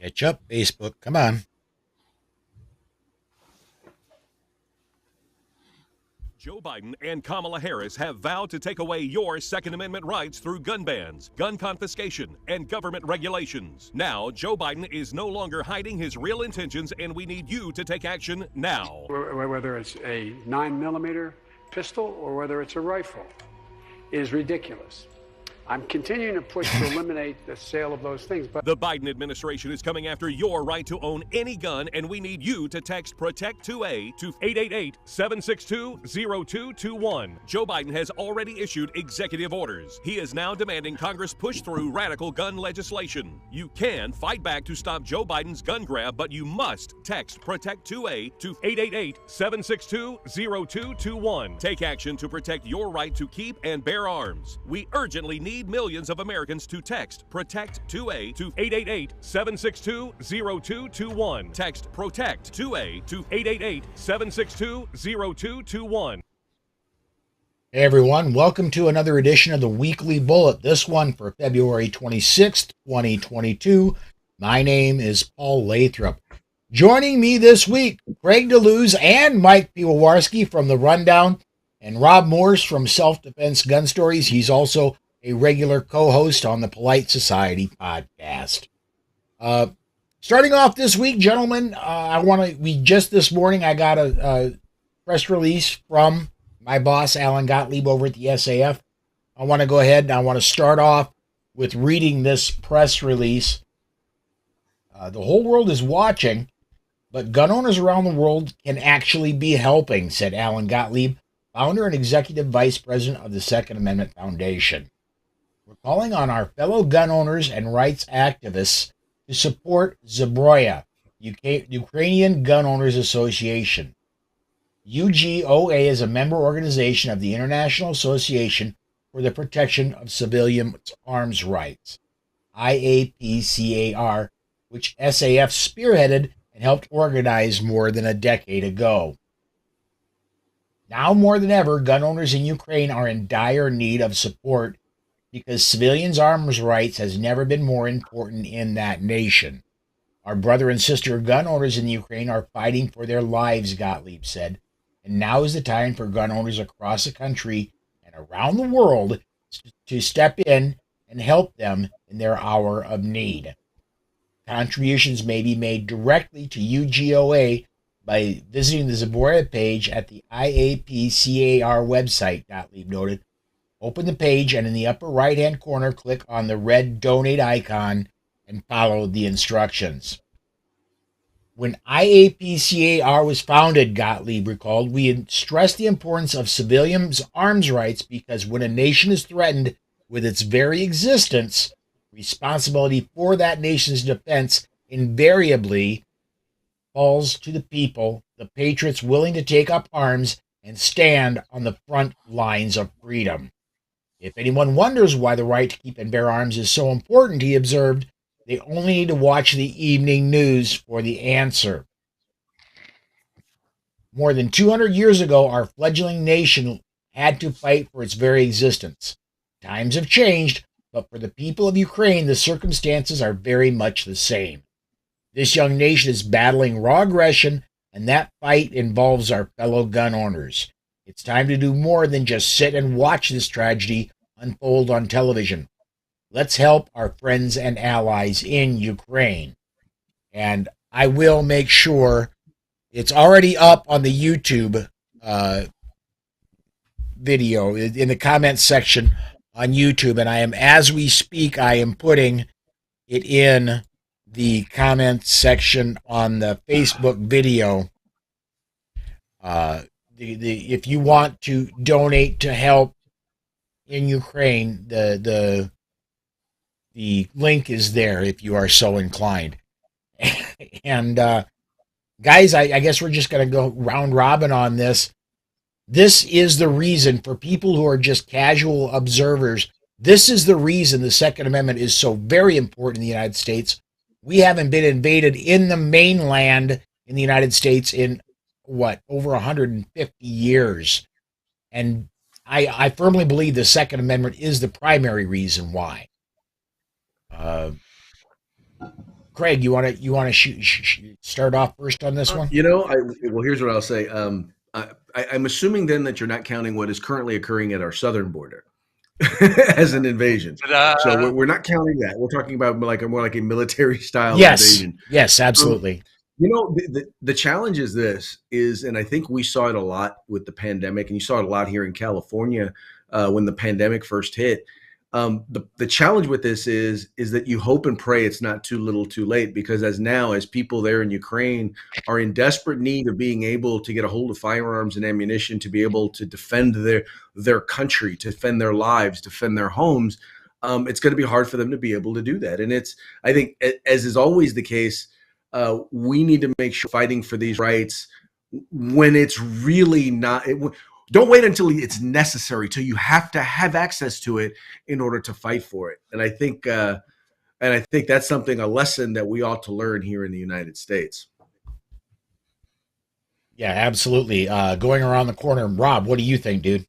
Catch up, Facebook. Come on. Joe Biden and Kamala Harris have vowed to take away your Second Amendment rights through gun bans, gun confiscation, and government regulations. Now, Joe Biden is no longer hiding his real intentions, and we need you to take action now. Whether it's a 9mm pistol or whether it's a rifle, is ridiculous. I'm continuing to push to eliminate the sale of those things. But the Biden administration is coming after your right to own any gun, and we need you to text PROTECT2A to 888-762-0221. Joe Biden has already issued executive orders. He is now demanding Congress push through radical gun legislation. You can fight back to stop Joe Biden's gun grab, but you must text PROTECT2A to 888-762-0221. Take action to protect your right to keep and bear arms. We urgently need millions of Americans to text PROTECT2A to 888-762-0221. Text PROTECT2A to 888-762-0221. Hey everyone, welcome to another edition of the Weekly Bullet, this one for February 26th, 2022. My name is Paul Lathrop. Joining me this week, Craig DeLuz and Mike Piwowarski from The Rundown, and Rob Morse from Self-Defense Gun Stories. He's also a regular co-host on the Polite Society podcast. Starting off this week, gentlemen, just this morning I got a press release from my boss, Alan Gottlieb, over at the SAF. I want to go ahead and I want to start off with reading this press release. The whole world is watching, but gun owners around the world can actually be helping, said Alan Gottlieb, founder and executive vice president of the Second Amendment Foundation. We're calling on our fellow gun owners and rights activists to support Zbroya, Ukrainian Gun Owners Association. UGOA is a member organization of the International Association for the Protection of Civilian Arms Rights, IAPCAR, which SAF spearheaded and helped organize more than a decade ago. Now more than ever, gun owners in Ukraine are in dire need of support because civilians' arms rights has never been more important in that nation. Our brother and sister gun owners in Ukraine are fighting for their lives, Gottlieb said, and now is the time for gun owners across the country and around the world to step in and help them in their hour of need. Contributions may be made directly to UGOA by visiting the Zbroya page at the IAPCAR website, Gottlieb noted. Open the page and in the upper right-hand corner, click on the red donate icon and follow the instructions. When IAPCAR was founded, Gottlieb recalled, we had stressed the importance of civilians' arms rights because when a nation is threatened with its very existence, responsibility for that nation's defense invariably falls to the people, the patriots willing to take up arms and stand on the front lines of freedom. If anyone wonders why the right to keep and bear arms is so important, he observed, they only need to watch the evening news for the answer. More than 200 years ago, our fledgling nation had to fight for its very existence. Times have changed, but for the people of Ukraine, the circumstances are very much the same. This young nation is battling raw aggression, and that fight involves our fellow gun owners. It's time to do more than just sit and watch this tragedy unfold on television. Let's help our friends and allies in Ukraine. And I will make sure it's already up on the YouTube video in the comments section on YouTube. And as we speak, I am putting it in the comments section on the Facebook video. If you want to donate to help in Ukraine, the link is there if you are so inclined. And guys, I guess we're just going to go round robin on this. This is the reason for people who are just casual observers. This is the reason the Second Amendment is so very important in the United States. We haven't been invaded in the mainland in the United States in over 150 years. And I firmly believe the Second Amendment is the primary reason why. Craig, you want to start off first on this one? Well, here's what I'll say. I'm assuming then that you're not counting what is currently occurring at our southern border as an invasion. So we're not counting that. We're talking about more like a military style invasion. Yes, absolutely. The challenge is, and I think we saw it a lot with the pandemic, and you saw it a lot here in California when the pandemic first hit. The challenge with this is that you hope and pray it's not too little too late, because as people there in Ukraine are in desperate need of being able to get a hold of firearms and ammunition to be able to defend their country, to defend their lives, defend their homes, it's going to be hard for them to be able to do that. And I think, as is always the case, we need to make sure fighting for these rights when it's really not. Don't wait until it's necessary, till you have to have access to it in order to fight for it. And I think that's a lesson that we ought to learn here in the United States. Yeah, absolutely. Going around the corner, Rob, what do you think, dude?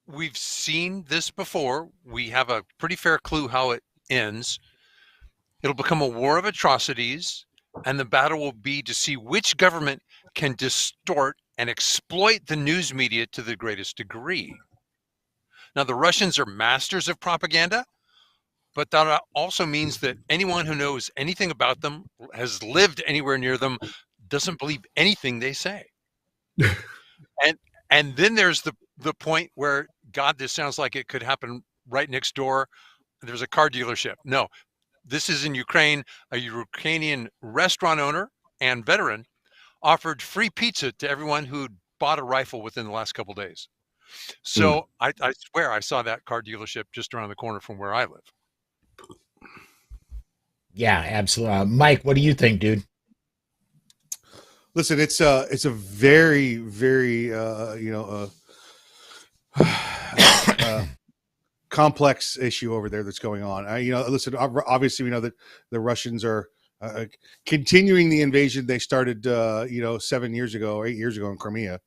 We've seen this before. We have a pretty fair clue how it ends. It'll become a war of atrocities, and the battle will be to see which government can distort and exploit the news media to the greatest degree. Now, the Russians are masters of propaganda, but that also means that anyone who knows anything about them, has lived anywhere near them, doesn't believe anything they say. And then there's the point where, God, this sounds like it could happen right next door. There's a car dealership. No, this is in Ukraine. A Ukrainian restaurant owner and veteran offered free pizza to everyone who'd bought a rifle within the last couple of days. So I swear I saw that car dealership just around the corner from where I live. Yeah, absolutely. Mike, what do you think, dude? Listen, it's a very, very complex issue over there that's going on. Listen, obviously we know that the Russians are continuing the invasion they started 7 years ago, 8 years ago in Crimea.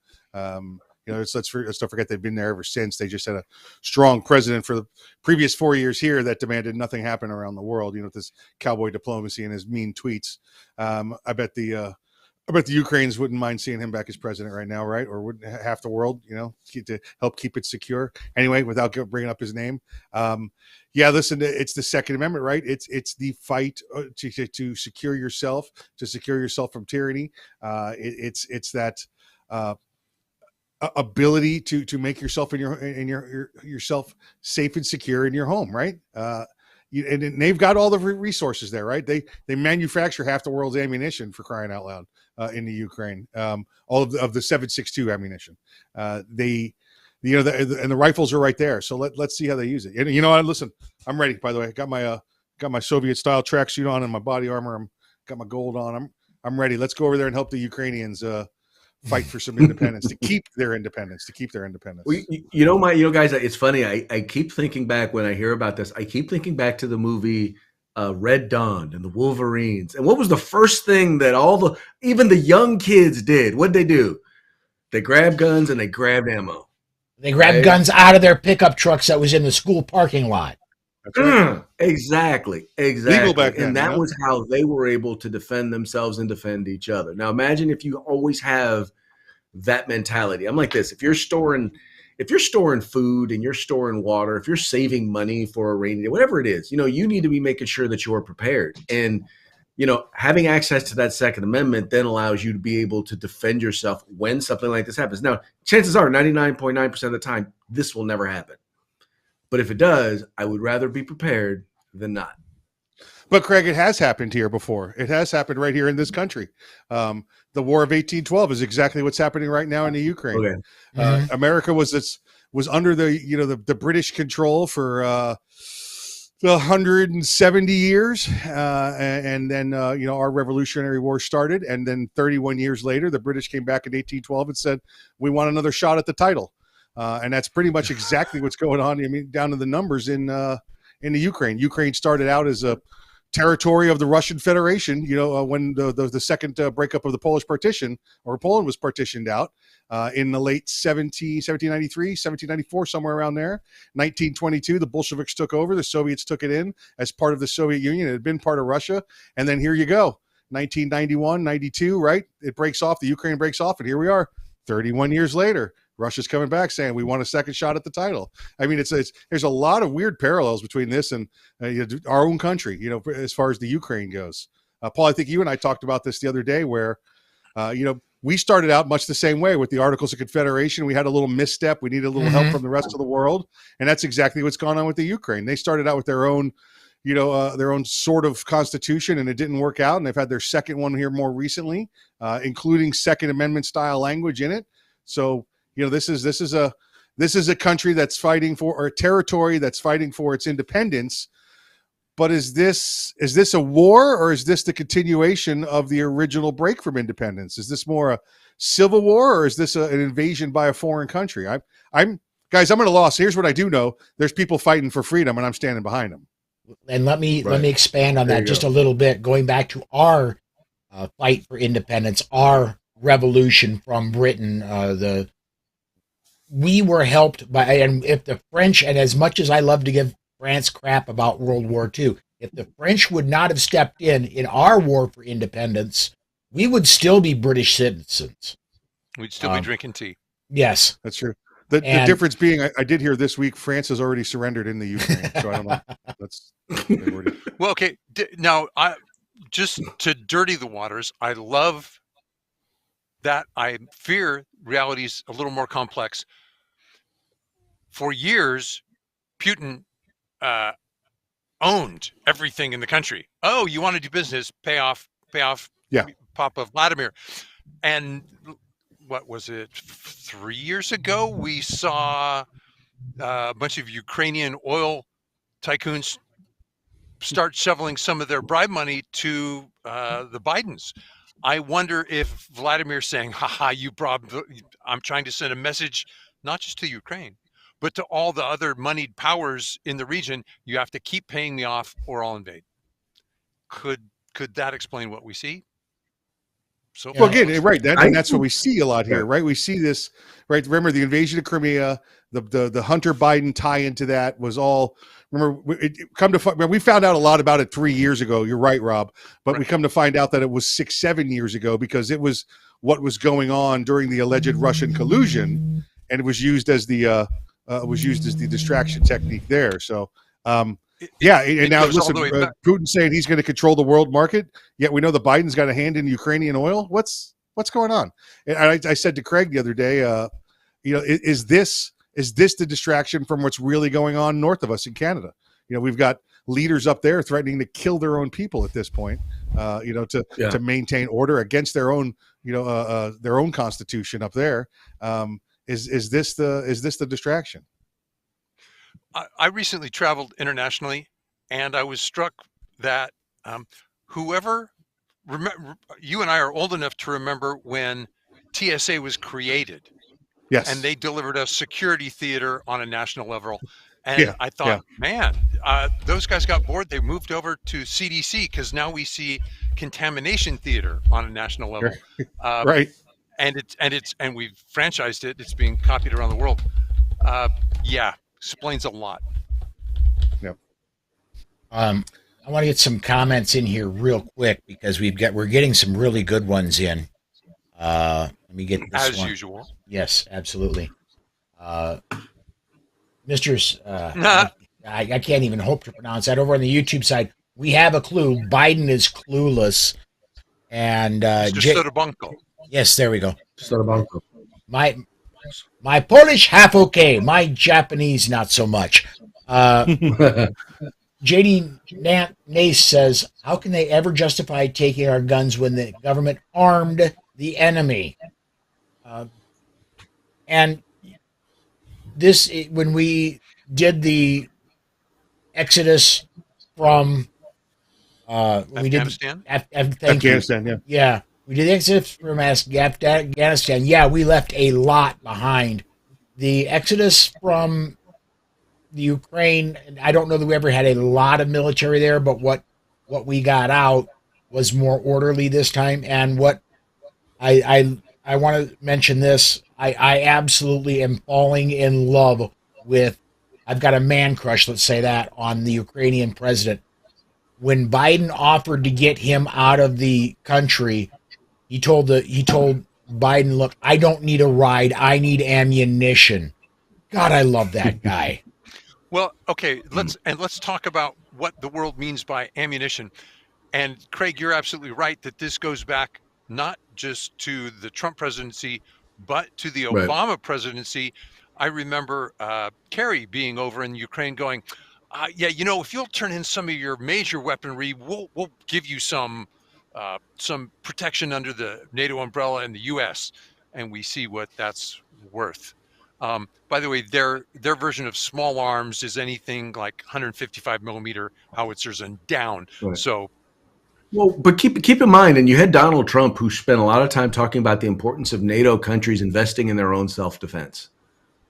Let's don't forget they've been there ever since. They just had a strong president for the previous 4 years here that demanded nothing happen around the world. With this cowboy diplomacy and his mean tweets. I bet the Ukrainians wouldn't mind seeing him back as president right now, right? Or wouldn't half the world, to help keep it secure. Anyway, without bringing up his name. Listen, it's the Second Amendment, right? It's the fight to secure yourself, from tyranny. It's that ability to make yourself yourself safe and secure in your home, right? And they've got all the resources there, right? They manufacture half the world's ammunition, for crying out loud, in the Ukraine. All of the 7.62 ammunition. And the rifles are right there. So let's see how they use it. And listen, I'm ready. By the way, I got my Soviet style tracksuit on and my body armor. Got my gold on. I'm ready. Let's go over there and help the Ukrainians fight for some independence, to keep their independence. Well, guys, it's funny. I keep thinking back when I hear about this. I keep thinking back to the movie Red Dawn and the Wolverines. And what was the first thing that even the young kids did? What'd they do? They grabbed guns and they grabbed ammo. They grabbed guns out of their pickup trucks that was in the school parking lot. Right. Exactly. Legal back then, and that was how they were able to defend themselves and defend each other. Now, imagine if you always have that mentality. I'm like this: if you're storing food and you're storing water, if you're saving money for a rainy day, whatever it is, you need to be making sure that you're prepared. And having access to that Second Amendment then allows you to be able to defend yourself when something like this happens. Now, chances are 99.9% of the time this will never happen. But if it does, I would rather be prepared than not. But Craig, it has happened here before. It has happened right here in this country. The War of 1812 is exactly what's happening right now in the Ukraine. Okay. America was under the British control for 170 years, and then our Revolutionary War started, and then 31 years later, the British came back in 1812 and said, "We want another shot at the title." And that's pretty much exactly what's going on. I mean, down to the numbers in the Ukraine. Ukraine started out as a territory of the Russian Federation, when the second breakup of the Polish partition, or Poland was partitioned out in the late 1793, 1794, somewhere around there. 1922, the Bolsheviks took over. The Soviets took it in as part of the Soviet Union. It had been part of Russia. And then here you go, 1991, 92, right? It breaks off. The Ukraine breaks off. And here we are 31 years later. Russia's coming back saying we want a second shot at the title. I mean, there's a lot of weird parallels between this and our own country, as far as the Ukraine goes. Paul, I think you and I talked about this the other day where, we started out much the same way with the Articles of Confederation. We had a little misstep. We needed a little help from the rest of the world. And that's exactly what's gone on with the Ukraine. They started out with their own sort of constitution, and it didn't work out. And they've had their second one here more recently, including Second Amendment style language in it. So, this is a country that's fighting for, or a territory that's fighting for its independence. But is this a war, or is this the continuation of the original break from independence? Is this more a civil war, or is this an invasion by a foreign country? I'm at a loss. Here's what I do know: there's people fighting for freedom, and I'm standing behind them. And let me expand on that just a little bit, going back to our fight for independence, our revolution from Britain. We were helped by, and if the French, and as much as I love to give France crap about World War II, if the French would not have stepped in our war for independence, we would still be British citizens. We'd still be drinking tea. Yes. That's true. The difference being, I did hear this week, France has already surrendered in the Ukraine. So I don't know. That's well, okay. Now, just to dirty the waters, I love that. I fear reality's a little more complex. For years, Putin owned everything in the country. Oh, you want to do business? Pay off. Yeah. Papa Vladimir. And what was it? 3 years ago, we saw a bunch of Ukrainian oil tycoons start shoveling some of their bribe money to the Bidens. I wonder if Vladimir's saying, haha, I'm trying to send a message, not just to Ukraine, but to all the other moneyed powers in the region. You have to keep paying me off or I'll invade. Could that explain what we see? So well, again, right. That's what we see a lot here, right? We see this, right? Remember the invasion of Crimea, the Hunter Biden tie into that was all. Remember, we found out a lot about it 3 years ago. You're right, Rob. But we come to find out that it was 6-7 years ago because it was what was going on during the alleged Russian collusion, and it was used as the distraction technique there. So. And now listen, Putin's saying he's going to control the world market. Yet we know the Biden's got a hand in Ukrainian oil. What's going on? And I said to Craig the other day, is this the distraction from what's really going on north of us in Canada? We've got leaders up there threatening to kill their own people at this point. To maintain order against their own constitution up there. Is this the distraction? I recently traveled internationally, and I was struck that you and I are old enough to remember when TSA was created. Yes. And they delivered a security theater on a national level. And I thought, man, those guys got bored. They moved over to CDC because now we see contamination theater on a national level. Right. And we've franchised it. It's being copied around the world. Explains a lot. Yep. I want to get some comments in here real quick because we're getting some really good ones in. Let me get this as one. usual. Yes, absolutely. I can't even hope to pronounce that. Over on the YouTube side, we have a clue. Biden is clueless. And Sotobanko. Yes, there we go. Sotobanko. My Polish half okay. My Japanese not so much. JD Nace says, how can they ever justify taking our guns when the government armed the enemy? And this, when we did the exodus from Afghanistan? Afghanistan, yeah. We did the exodus from Afghanistan. Yeah, we left a lot behind. The exodus from the Ukraine, I don't know that we ever had a lot of military there, but what what we got out was more orderly this time. And what I want to mention this, I absolutely am falling in love with. I've got a man crush, let's say that, on the Ukrainian president. When Biden offered to get him out of the country, he told Biden, "Look, I don't need a ride. I need ammunition." God, I love that guy. Well, okay, let's talk about what the world means by ammunition. And Craig, you're absolutely right that this goes back not just to the Trump presidency, but to the Right. Obama presidency. I remember Kerry being over in Ukraine going, yeah, if you'll turn in some of your major weaponry, we'll give you some protection under the NATO umbrella in the U.S. And we see what that's worth. By the way, their version of small arms is anything like 155 millimeter howitzers and down. Right. So, well, but keep in mind, and you had Donald Trump, who spent a lot of time talking about the importance of NATO countries investing in their own self-defense,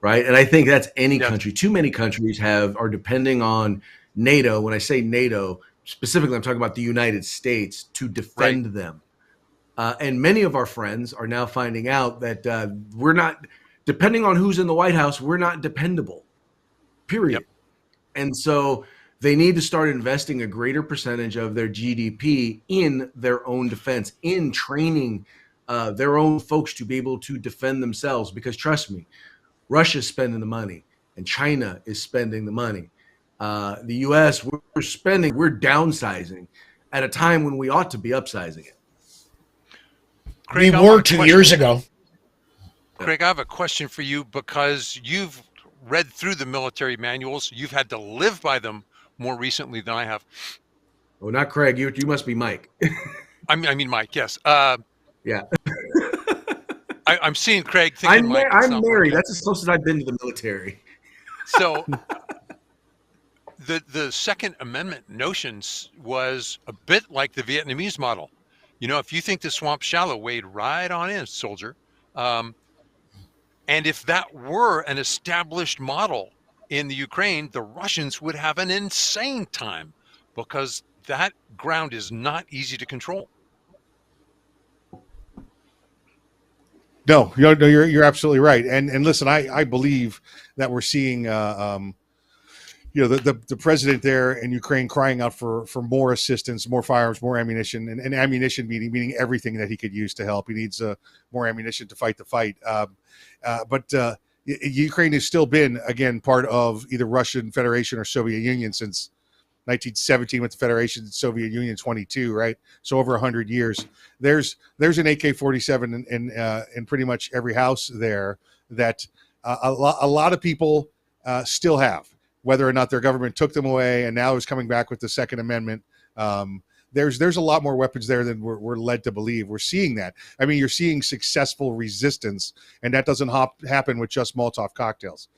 right? And I think that's any country. Too many countries are depending on NATO. When I say NATO, specifically, I'm talking about the United States to defend them. And many of our friends are now finding out that we're not, depending on who's in the White House, we're not dependable, period. Yep. And so they need to start investing a greater percentage of their GDP in their own defense, in training their own folks to be able to defend themselves. Because trust me, Russia's spending the money and China is spending the money. The U.S., we're downsizing at a time when we ought to be upsizing it. Craig, we were 2 years ago. Craig, I have a question for you because you've read through the military manuals. You've had to live by them more recently than I have. Oh, not Craig. You must be Mike. I mean, Mike, yes. Yeah. I'm seeing Craig thinking I'm married. That's as close as I've been to the military. So the Second Amendment notions was a bit like the Vietnamese model. If you think the swamp's shallow, wade right on in, soldier. And if that were an established model in the Ukraine, the Russians would have an insane time because that ground is not easy to control. No, you're absolutely right. And listen, I believe that we're seeing the president there in Ukraine crying out for more assistance, more firearms, more ammunition, and ammunition meaning everything that he could use to help. He needs more ammunition to fight the fight. But Ukraine has still been, again, part of either Russian Federation or Soviet Union since 1917 with the Federation, Soviet Union 22, right? So over 100 years. There's an AK-47 in pretty much every house there that a lot of people still have, whether or not their government took them away and now is coming back with the Second Amendment. There's a lot more weapons there than we're led to believe. We're seeing that. I mean, you're seeing successful resistance, and that doesn't happen with just Molotov cocktails.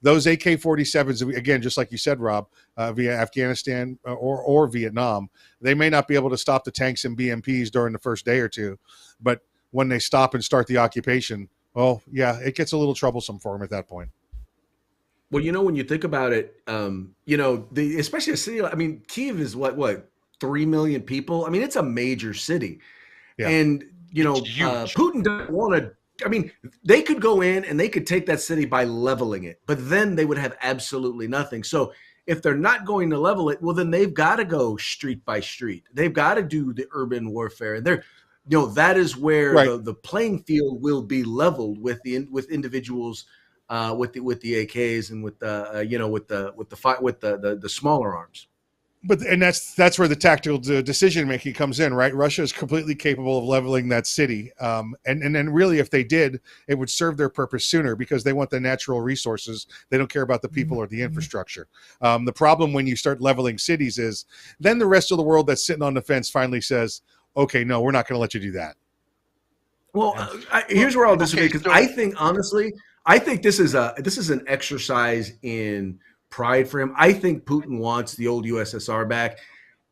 Those AK-47s, again, just like you said, Rob, via Afghanistan or Vietnam, they may not be able to stop the tanks and BMPs during the first day or two, but when they stop and start the occupation, well, yeah, it gets a little troublesome for them at that point. Well, when you think about it, especially a city, I mean, Kyiv is what 3 million people. I mean, it's a major city. Yeah. And, Putin doesn't want to, I mean, they could go in and they could take that city by leveling it, but then they would have absolutely nothing. So if they're not going to level it, well, then they've got to go street by street. They've got to do the urban warfare. And that is where the playing field will be leveled with individuals, with the AKs and with the smaller arms. But that's where the tactical decision making comes in, right? Russia is completely capable of leveling that city, and then really, if they did, it would serve their purpose sooner because they want the natural resources. They don't care about the people or the infrastructure. The problem when you start leveling cities is then the rest of the world that's sitting on the fence finally says, "Okay, no, we're not going to let you do that." Well, here's where I'll disagree because I think honestly, this is an exercise in pride for him. I think Putin wants the old USSR back,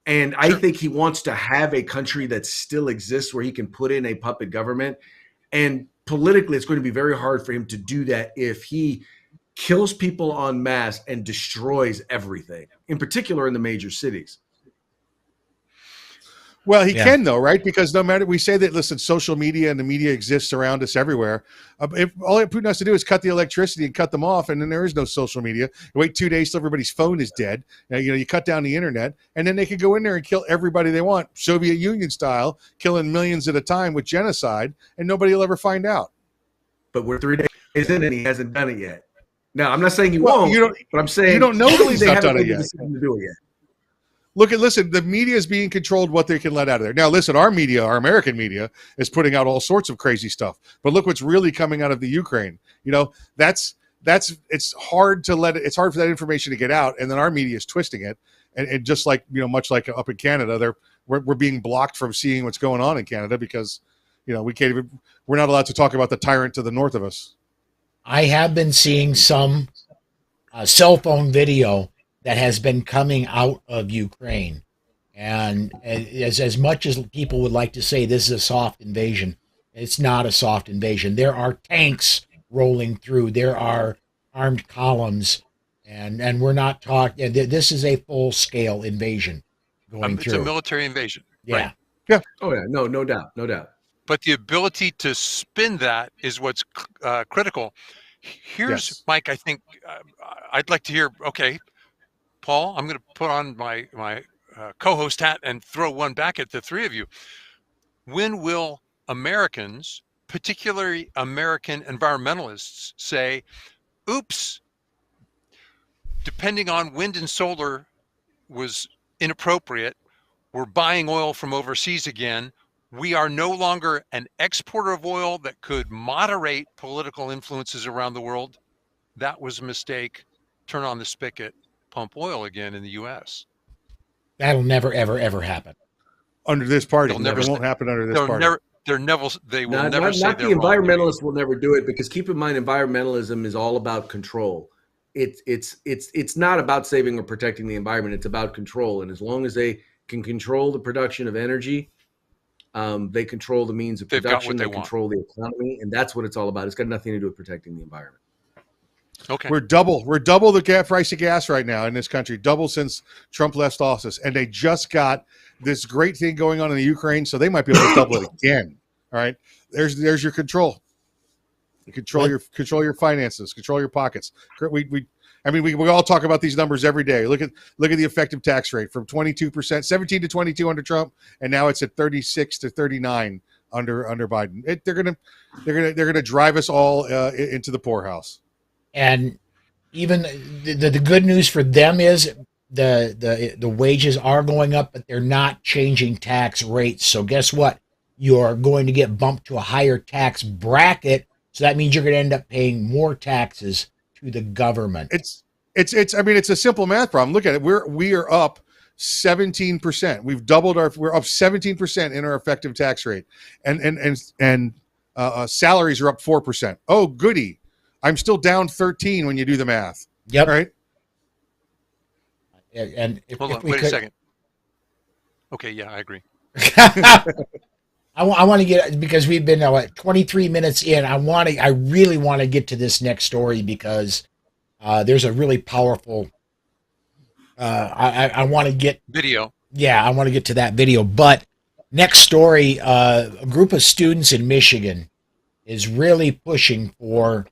and I think he wants to have a country that still exists where he can put in a puppet government. And politically, it's going to be very hard for him to do that if he kills people en masse and destroys everything, in particular in the major cities. Well, he Yeah. can though, right? Because no matter we say that, listen, social media and the media exists around us everywhere. If all Putin has to do is cut the electricity and cut them off, and then there is no social media. You wait 2 days till everybody's phone is dead. You cut down the internet, and then they could go in there and kill everybody they want, Soviet Union style, killing millions at a time with genocide, and nobody will ever find out. But we're 3 days in, and he hasn't done it yet. Now, I'm not saying he won't, but I'm saying you don't know that he's not done it yet. To do it yet. Listen, the media is being controlled what they can let out of there. Now, listen, our media, our American media, is putting out all sorts of crazy stuff. But look what's really coming out of the Ukraine. It's hard to it's hard for that information to get out, and then our media is twisting it. And just like, much like up in Canada, we're being blocked from seeing what's going on in Canada because, we're not allowed to talk about the tyrant to the north of us. I have been seeing some cell phone video that has been coming out of Ukraine. And as much as people would like to say this is a soft invasion, it's not a soft invasion. There are tanks rolling through. There are armed columns. And we're not talking, this is a full-scale invasion going through. It's a military invasion. Yeah. Right? Yeah. Oh, yeah. No doubt. But the ability to spin that is what's critical. Here's, Mike, I think I'd like to hear, okay, Paul, I'm going to put on my co-host hat and throw one back at the three of you. When will Americans, particularly American environmentalists, say, oops, depending on wind and solar was inappropriate, we're buying oil from overseas again, we are no longer an exporter of oil that could moderate political influences around the world. That was a mistake. Turn on the spigot, pump oil again in the U.S. That'll never, ever, ever happen. Under this party. It won't happen under this party. They will never say not the environmentalists will never do it, because keep in mind, environmentalism is all about control. It's not about saving or protecting the environment. It's about control. And as long as they can control the production of energy, they control the means of production, they control the economy, and that's what it's all about. It's got nothing to do with protecting the environment. Okay. We're double the price of gas right now in this country, double since Trump left office, and they just got this great thing going on in the Ukraine, so they might be able to double it again. All right, there's your control. You control your finances, control your pockets. We all talk about these numbers every day. Look at the effective tax rate from 22%, 17 to 22 under Trump, and now it's at 36 to 39 under Biden. They're gonna drive us all into the poorhouse. And even the good news for them is the wages are going up, but they're not changing tax rates. So guess what? You're going to get bumped to a higher tax bracket. So that means you're going to end up paying more taxes to the government. It's a simple math problem. Look at it. We are up 17%. We're up 17% in our effective tax rate, and salaries are up 4%. Oh, goody. I'm still down 13 when you do the math. Yep. All right. And wait a second. Okay, yeah, I agree. I want to get, because we've been 23 minutes in. I really want to get to this next story because there's a really powerful. I want to get video. Yeah, I want to get to that video. But next story, a group of students in Michigan is really pushing for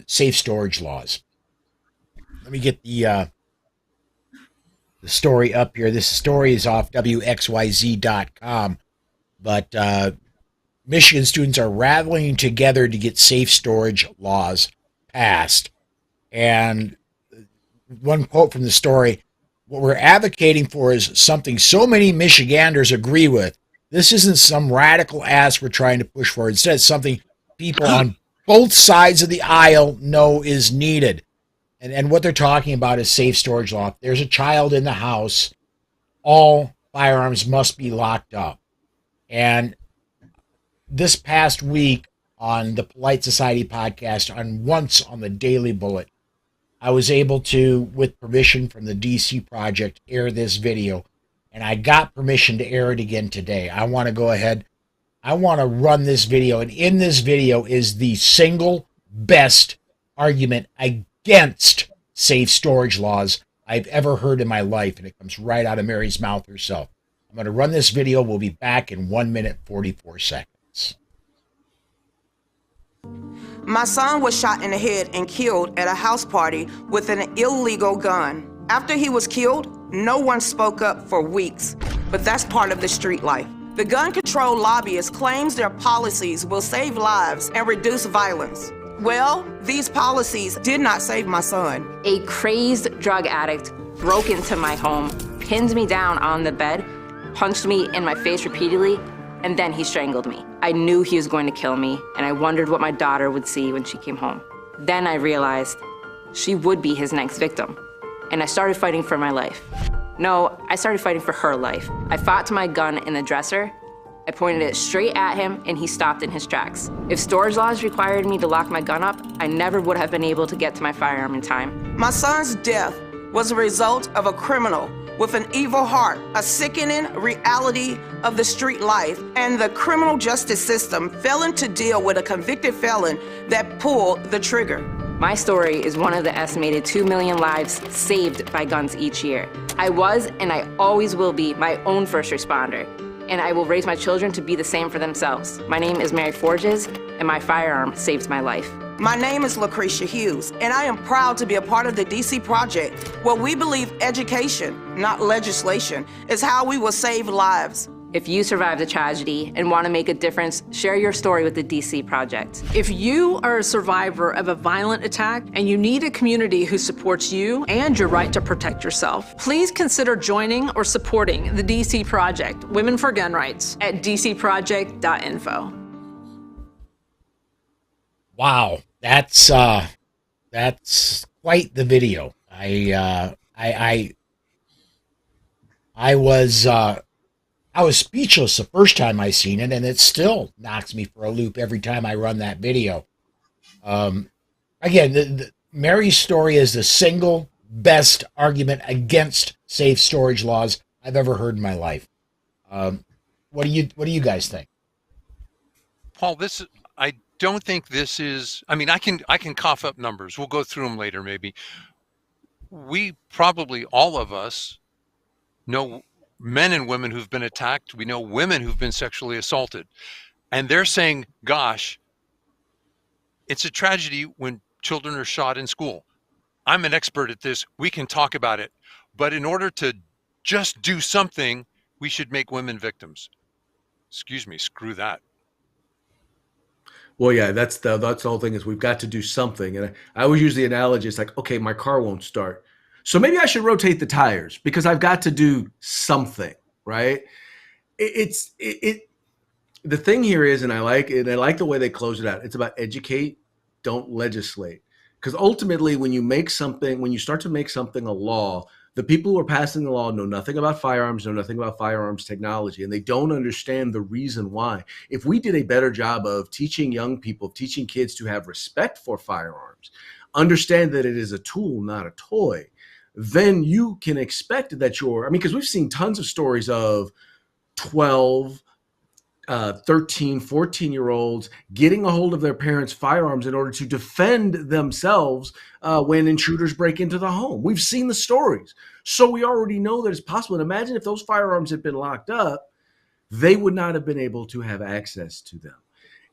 safe storage laws. Let me get the story up here. This story is off WXYZ.com. But Michigan students are rallying together to get safe storage laws passed. And one quote from the story, what we're advocating for is something so many Michiganders agree with. This isn't some radical ask we're trying to push for. Instead, it's something people on both sides of the aisle know is needed. And what they're talking about is safe storage law. If there's a child in the house, all firearms must be locked up. And this past week on the Polite Society podcast, once on the Daily Bullet, I was able to, with permission from the DC Project, air this video. And I got permission to air it again today. I want to go ahead. I want to run this video. And in this video is the single best argument against safe storage laws I've ever heard in my life. And it comes right out of Mary's mouth herself. I'm I'm going to run this video. We'll be back in 1 minute, 44 seconds. My son was shot in the head and killed at a house party with an illegal gun. After he was killed, no one spoke up for weeks, but that's part of the street life. The gun control lobbyist claims their policies will save lives and reduce violence. Well, these policies did not save my son. A crazed drug addict broke into my home, pinned me down on the bed, punched me in my face repeatedly, and then he strangled me. I knew he was going to kill me, and I wondered what my daughter would see when she came home. Then I realized she would be his next victim, and I started fighting for my life. No, I started fighting for her life. I fought to my gun in the dresser. I pointed it straight at him, and he stopped in his tracks. If storage laws required me to lock my gun up, I never would have been able to get to my firearm in time. My son's death was a result of a criminal with an evil heart, a sickening reality of the street life, and the criminal justice system failing to deal with a convicted felon that pulled the trigger. My story is one of the estimated 2 million lives saved by guns each year. I was, and I always will be, my own first responder, and I will raise my children to be the same for themselves. My name is Mary Forges, and my firearm saved my life. My name is Lucretia Hughes, and I am proud to be a part of the DC Project, where we believe education, not legislation, is how we will save lives. If you survived a tragedy and want to make a difference, share your story with the DC Project. If you are a survivor of a violent attack and you need a community who supports you and your right to protect yourself, please consider joining or supporting the DC Project, Women for Gun Rights, at dcproject.info. Wow, that's quite the video. I was speechless the first time I seen it, and it still knocks me for a loop every time I run that video. Again, Mary's story is the single best argument against safe storage laws I've ever heard in my life. What do you guys think? Paul, I don't think this is, I mean, I can cough up numbers. We'll go through them later, maybe. We probably, all of us, know men and women who've been attacked. We know women who've been sexually assaulted. And they're saying, gosh, it's a tragedy when children are shot in school. I'm an expert at this. We can talk about it. But in order to just do something, we should make women victims. Excuse me, screw that. Well, yeah, that's the whole thing is we've got to do something. And I always use the analogy. It's like, okay, my car won't start. So maybe I should rotate the tires because I've got to do something, right? The thing here is, and I like the way they close it out. It's about educate, don't legislate. Because ultimately, when you start to make something a law, the people who are passing the law know nothing about firearms, know nothing about firearms technology, and they don't understand the reason why. If we did a better job of teaching young people, teaching kids to have respect for firearms, understand that it is a tool, not a toy, then you can expect that because we've seen tons of stories of 12, 13, 14-year-olds getting a hold of their parents' firearms in order to defend themselves when intruders break into the home. We've seen the stories. So we already know that it's possible. And imagine if those firearms had been locked up, they would not have been able to have access to them.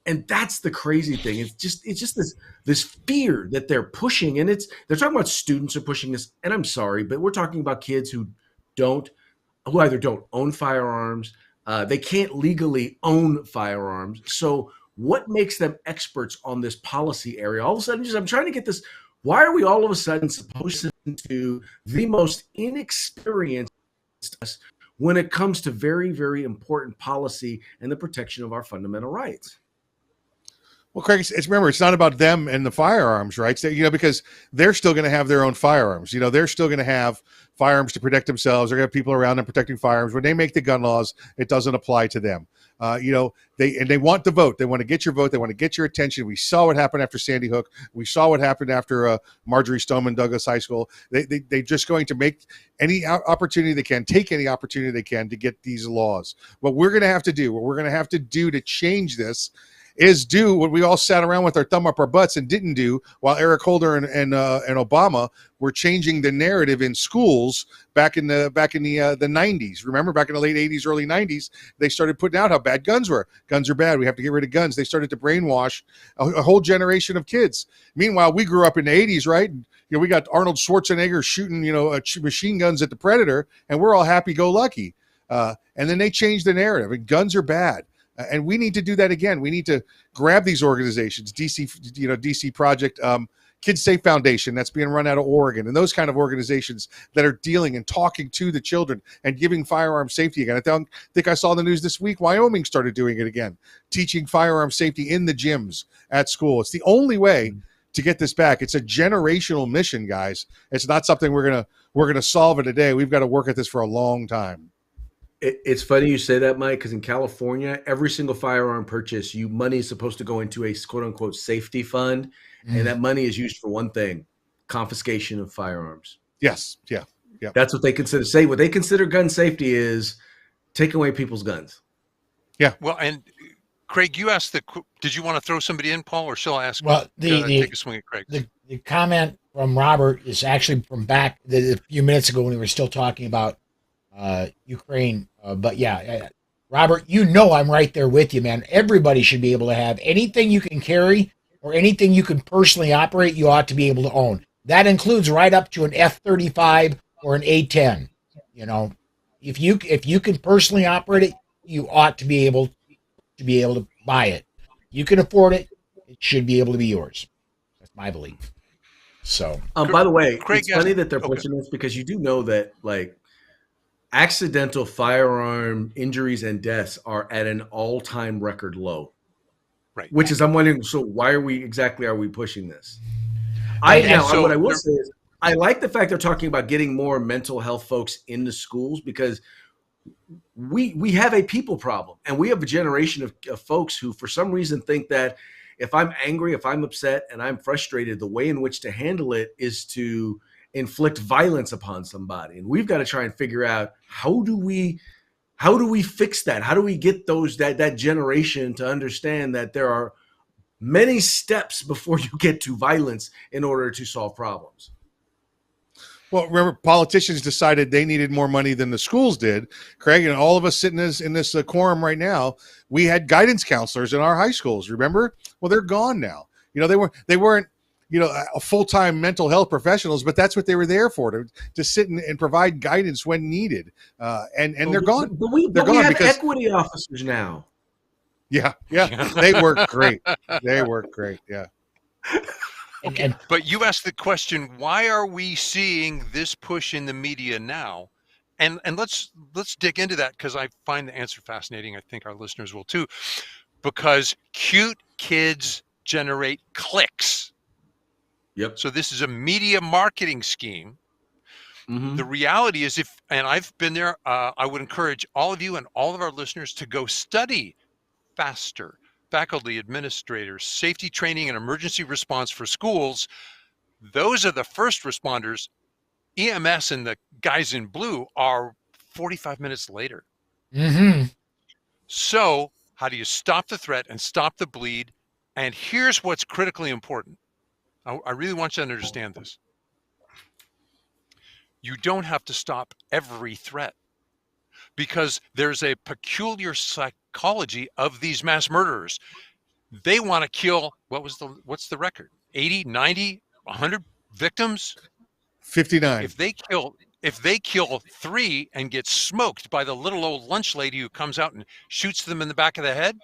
And that's the crazy thing. It's just this fear that they're pushing. And they're talking about students are pushing this. And I'm sorry, but we're talking about kids who either don't own firearms, they can't legally own firearms. So what makes them experts on this policy area? All of a sudden, I'm trying to get this. Why are we all of a sudden supposed to listen to the most inexperienced when it comes to very, very important policy and the protection of our fundamental rights? Well, Craig, remember, it's not about them and the firearms, right? So, because they're still going to have their own firearms. They're still going to have firearms to protect themselves. They're going to have people around them protecting firearms. When they make the gun laws, it doesn't apply to them. They want the vote. They want to get your vote. They want to get your attention. We saw what happened after Sandy Hook. We saw what happened after Marjorie Stoneman Douglas High School. They're just going to make any opportunity they can, take any opportunity they can to get these laws. What we're going to have to do to change this is do what we all sat around with our thumb up our butts and didn't do, while Eric Holder and Obama were changing the narrative in schools back in the 90s. Remember, back in the late 80s, early 90s, they started putting out how bad guns were. Guns are bad. We have to get rid of guns. They started to brainwash a whole generation of kids. Meanwhile, we grew up in the 80s, right? And, we got Arnold Schwarzenegger shooting, machine guns at the Predator, and we're all happy-go-lucky. And then they changed the narrative, and guns are bad. And we need to do that again. We need to grab these organizations, DC Project, Kids Safe Foundation, that's being run out of Oregon, and those kind of organizations that are dealing and talking to the children and giving firearm safety again. I think I saw in the news this week, Wyoming started doing it again, teaching firearm safety in the gyms at school. It's the only way to get this back. It's a generational mission, guys. It's not something we're gonna solve in a day. We've got to work at this for a long time. It's funny you say that, Mike, because in California, every single firearm purchase, money is supposed to go into a quote unquote safety fund. And that money is used for one thing: confiscation of firearms. Yes. Yeah. Yeah. That's what they consider what they consider gun safety is taking away people's guns. Yeah. Well, and Craig, you asked did you want to throw somebody in, Paul, or shall I ask? Well, take a swing at Craig. The comment from Robert is actually from back a few minutes ago when we were still talking about Ukraine. But yeah, Robert, I'm right there with you, man. Everybody should be able to have anything you can carry or anything you can personally operate. You ought to be able to own. That includes right up to an F-35 or an A-10. If you can personally operate it, you ought to be able to buy it. You can afford it. It should be able to be yours. That's my belief. So, by the way, Craig, it's funny that they're pushing this, because you do know that accidental firearm injuries and deaths are at an all-time record low. Right. Which is, I'm wondering, so why are we pushing this? What I will say is, I like the fact they're talking about getting more mental health folks into schools, because we have a people problem, and we have a generation of folks who, for some reason, think that if I'm angry, if I'm upset, and I'm frustrated, the way in which to handle it is to inflict violence upon somebody. And we've got to try and figure out, how do we fix that? How do we get that generation to understand that there are many steps before you get to violence in order to solve problems? Well, remember, politicians decided they needed more money than the schools did, Craig, and all of us sitting in this quorum right now, we had guidance counselors in our high schools. Remember? Well, they're gone now. They weren't full-time mental health professionals, but that's what they were there for, to sit and provide guidance when needed. And they're gone. But we have because equity officers now. Yeah. They work great. Yeah. Okay, but you asked the question, why are we seeing this push in the media now? And let's dig into that, because I find the answer fascinating. I think our listeners will too, because cute kids generate clicks. Yep. So this is a media marketing scheme. Mm-hmm. The reality is, and I've been there, I would encourage all of you and all of our listeners to go study FASTER, faculty, administrators, safety training and emergency response for schools. Those are the first responders. EMS and the guys in blue are 45 minutes later. Mm-hmm. So how do you stop the threat and stop the bleed? And here's what's critically important. I really want you to understand this. You don't have to stop every threat, because there's a peculiar psychology of these mass murderers. They want to kill, what's the record? 80, 90, 100 victims? 59. If they kill 3 and get smoked by the little old lunch lady who comes out and shoots them in the back of the head,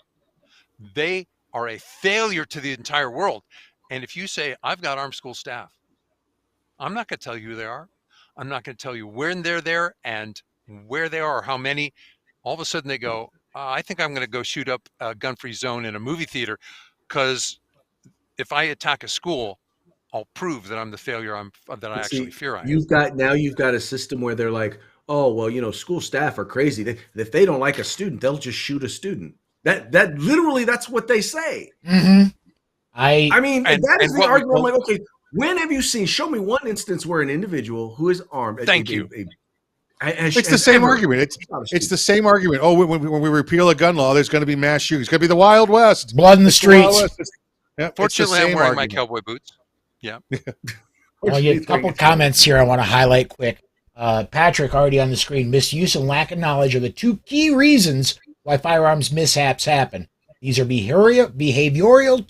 they are a failure to the entire world. And if you say, I've got armed school staff, I'm not going to tell you who they are. I'm not going to tell you when they're there and where they are or how many. All of a sudden they go, I think I'm going to go shoot up a gun-free zone in a movie theater, because if I attack a school, I'll prove that I'm the failure that I actually fear I am. You've got a system where they're like, oh, well, school staff are crazy. If they don't like a student, they'll just shoot a student. That literally, that's what they say. Mm-hmm. I mean, that is the argument. I'm like, okay, when have you seen? Show me one instance where an individual who is armed. Thank you. It's the same argument. It's the same argument. Oh, when we repeal a gun law, there's going to be mass shootings. It's going to be the Wild West. Blood in the streets. Fortunately, I'm wearing my cowboy boots. Yeah. Well, you have a couple comments here I want to highlight quick. Patrick, already on the screen, misuse and lack of knowledge are the two key reasons why firearms mishaps happen. These are behavioral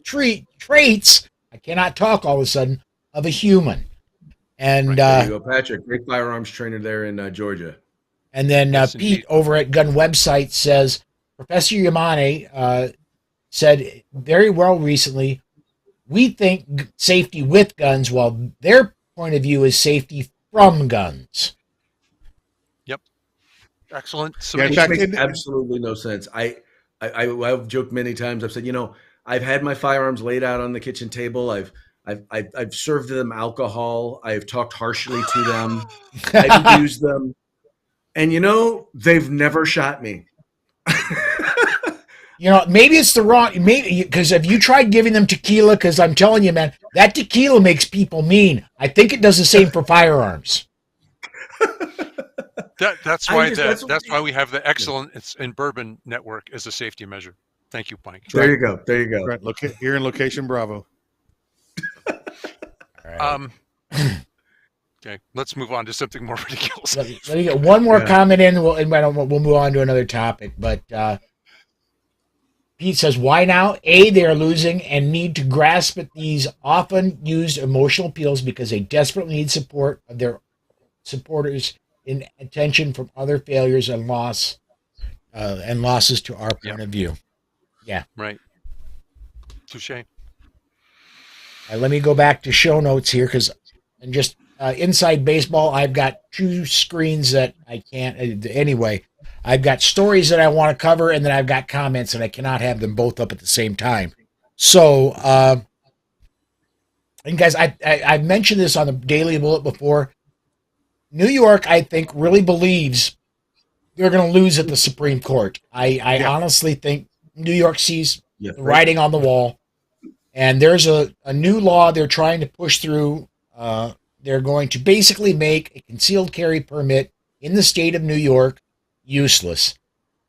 traits, I cannot talk all of a sudden, of a human. And there you go, Patrick, great firearms trainer there in Georgia. And then Pete over at Gun Website says, Professor Yamane said very well recently, we think safety with guns, while their point of view is safety from guns. Yep. Excellent. Yeah, in fact, it makes absolutely no sense. I've joked many times. I've said, I've had my firearms laid out on the kitchen table. I've served them alcohol. I've talked harshly to them. I've abused them. And they've never shot me. Maybe it's the wrong, because have you tried giving them tequila? Because I'm telling you, man, that tequila makes people mean. I think it does the same for firearms. That's why we have the Excellence in Bourbon Network as a safety measure. Thank you, Mike. There you go. Right, you're in location Bravo. All right. Okay, let's move on to something more ridiculous. Let me get one more comment in, and we'll move on to another topic. But Pete says, why now? A, they are losing and need to grasp at these often used emotional appeals because they desperately need support of their supporters in attention from other failures and losses to our point of view. Yeah. Right. Touche. Let me go back to show notes here and just inside baseball, I've got two screens that I can't. Anyway, I've got stories that I want to cover, and then I've got comments, and I cannot have them both up at the same time. So, and guys, I've mentioned this on the Daily Bullet before. New York, I think, really believes they're going to lose at the Supreme Court. I honestly think New York sees the writing on the wall, and there's a new law they're trying to push through. They're going to basically make a concealed carry permit in the state of New York useless.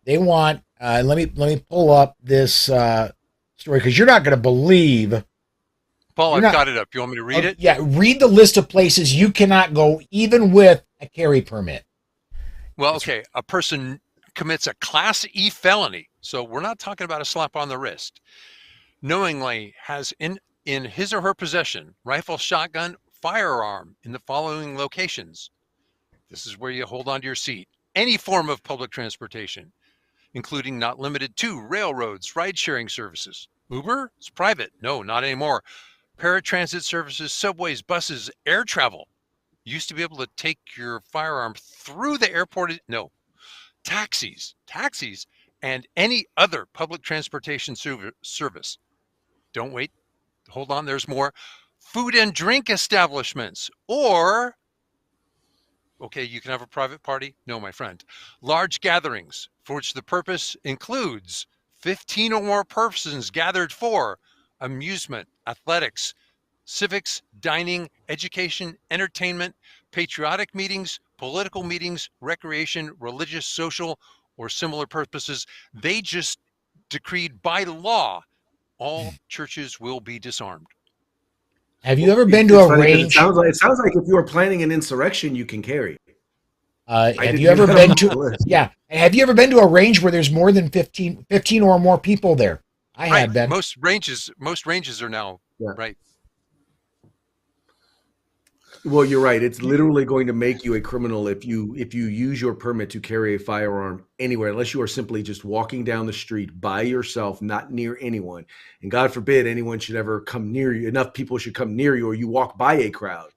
They want, let me pull up this story, because you're not going to believe. Paul, I've got it up. You want me to read it? Yeah, read the list of places you cannot go even with a carry permit. Well, okay, a person commits a Class E felony, so we're not talking about a slap on the wrist. Knowingly has in his or her possession rifle, shotgun, firearm in the following locations. This is where you hold on to your seat. Any form of public transportation, including not limited to railroads, ride-sharing services. Uber? It's private. No, not anymore. Paratransit services, subways, buses, air travel. You used to be able to take your firearm through the airport. No. Taxis, and any other public transportation service. Don't wait. Hold on, there's more. Food and drink establishments, or, okay, you can have a private party. No, my friend. Large gatherings, for which the purpose includes 15 or more persons gathered for amusement, athletics, civics, dining, education, entertainment, patriotic meetings, political meetings, recreation, religious, social, or similar purposes. They just decreed by law, all churches will be disarmed. Have you ever been to a range? It sounds like if you were planning an insurrection, you can carry. Have you ever been to? Yeah. Have you ever been to a range where there's more than 15 or more people there? I have been. Most ranges are now right. Well, you're right. It's literally going to make you a criminal if you use your permit to carry a firearm anywhere, unless you are simply just walking down the street by yourself, not near anyone. And God forbid anyone should ever come near you. Enough people should come near you, or you walk by a crowd.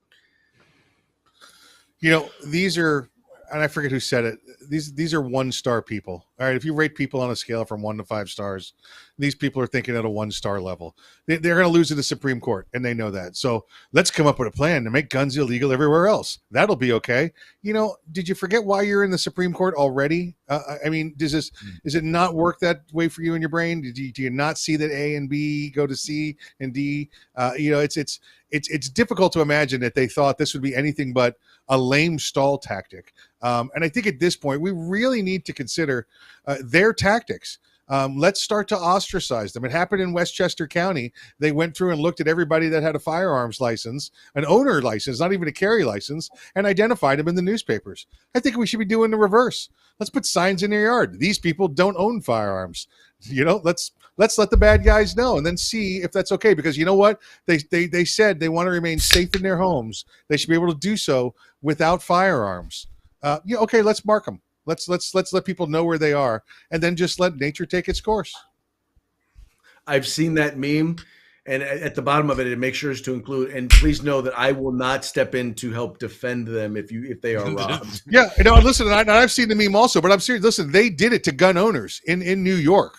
These are, and I forget who said it. These are 1-star people. All right. If you rate people on a scale from 1 to 5 stars, these people are thinking at a 1-star level. They're going to lose to the Supreme Court, and they know that. So let's come up with a plan to make guns illegal everywhere else. That'll be okay. Did you forget why you're in the Supreme Court already? Does it not work that way for you in your brain? Do you not see that A and B go to C and D? it's difficult to imagine that they thought this would be anything but a lame stall tactic. And I think at this point, we really need to consider their tactics. Let's start to ostracize them. It happened in Westchester County. They went through and looked at everybody that had a firearms license, an owner license, not even a carry license, and identified them in the newspapers. I think we should be doing the reverse. Let's put signs in their yard. These people don't own firearms. Let's let the bad guys know, and then see if that's okay. Because you know what? They said they want to remain safe in their homes. They should be able to do so without firearms. Okay, let's mark them. Let's let people know where they are, and then just let nature take its course. I've seen that meme, and at the bottom of it, it makes sure to include. And please know that I will not step in to help defend them if they are robbed. Yeah, listen, I've seen the meme also, but I'm serious. Listen, they did it to gun owners in New York.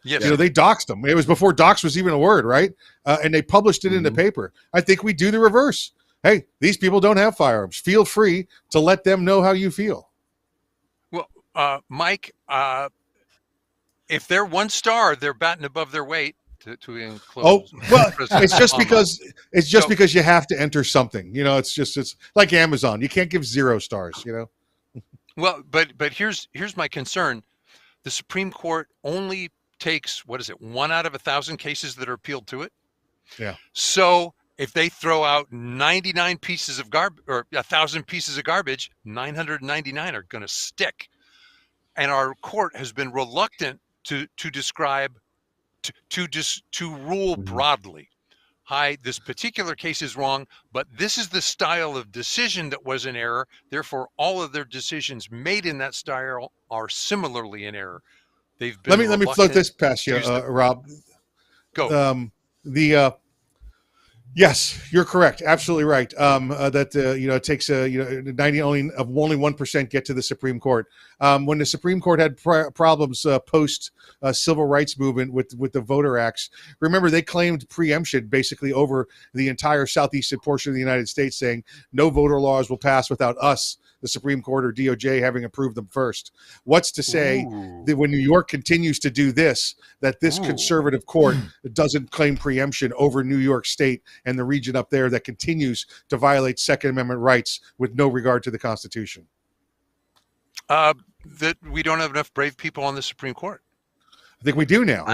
Yes. They doxed them. It was before dox was even a word, right? And they published it in the paper. I think we do the reverse. Hey, these people don't have firearms. Feel free to let them know how you feel. Mike, if they're 1 star, they're batting above their weight to include. Oh, well, it's just because you have to enter something. It's like Amazon. You can't give 0 stars. Well, but here's my concern. The Supreme Court only takes 1 out of 1,000 cases that are appealed to it. Yeah. So if they throw out 99 pieces of garbage or 1,000 pieces of garbage, 999 are going to stick. And our court has been reluctant to describe, to rule broadly. Hi, this particular case is wrong, but this is the style of decision that was in error. Therefore, all of their decisions made in that style are similarly in error. They've been. Let me float this past you, Rob. Go. Yes, you're correct. Absolutely right. It takes 90 only 1% get to the Supreme Court. When the Supreme Court had problems post civil rights movement with the voter acts, remember they claimed preemption basically over the entire southeastern portion of the United States, saying no voter laws will pass without us, the Supreme Court or DOJ, having approved them first. What's to say that when New York continues to do this, that this conservative court doesn't claim preemption over New York State and the region up there that continues to violate Second Amendment rights with no regard to the Constitution? That we don't have enough brave people on the Supreme Court. I think we do now.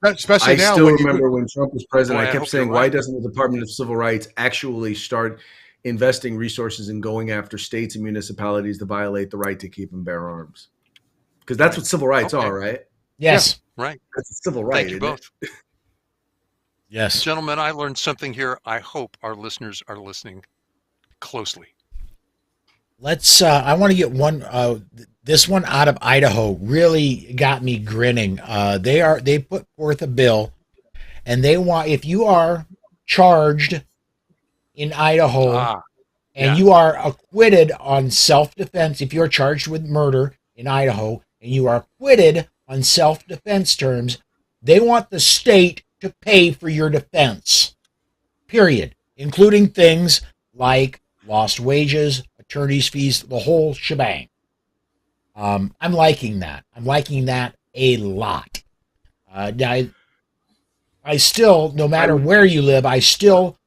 Especially I still remember when Trump was president, I kept saying, why doesn't the Department of Civil Rights actually start investing resources in going after states and municipalities to violate the right to keep and bear arms? Because that's what civil rights are, right? Yes. Yeah, right. That's a civil right. Thank you both. Yes. Gentlemen, I learned something here. I hope our listeners are listening closely. Let's I want to get one this one out of Idaho really got me grinning. They put forth a bill, and they want, if you are charged in Idaho and you are acquitted on self-defense, if you're charged with murder in Idaho and you are acquitted on self-defense terms, they want the state to pay for your defense, period, including things like lost wages, attorney's fees, the whole shebang. I'm liking that. I'm liking that a lot. I still, no matter where you live, I still,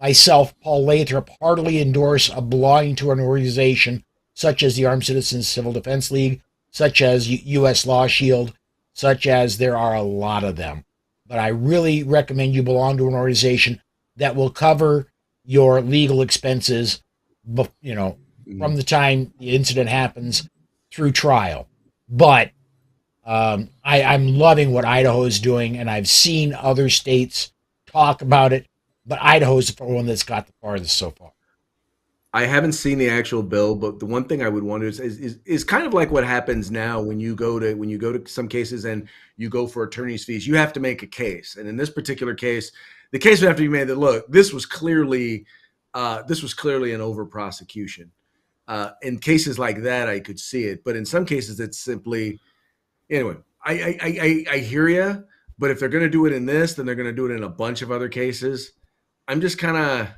myself, Paul Lathrop, heartily endorse belonging to an organization such as the Armed Citizens Civil Defense League, such as U.S. Law Shield, such as there are a lot of them. But I really recommend you belong to an organization that will cover your legal expenses, from the time the incident happens through trial. But I'm loving what Idaho is doing, and I've seen other states talk about it, but Idaho is the one that's got the farthest so far. I haven't seen the actual bill, but the one thing I would wonder is kind of like what happens now when you go to some cases and you go for attorney's fees. You have to make a case, and in this particular case, the case would have to be made that, look, this was clearly an over prosecution. In cases like that, I could see it, but in some cases, it's simply, anyway. I hear you, but if they're going to do it in this, then they're going to do it in a bunch of other cases. I'm just kind of,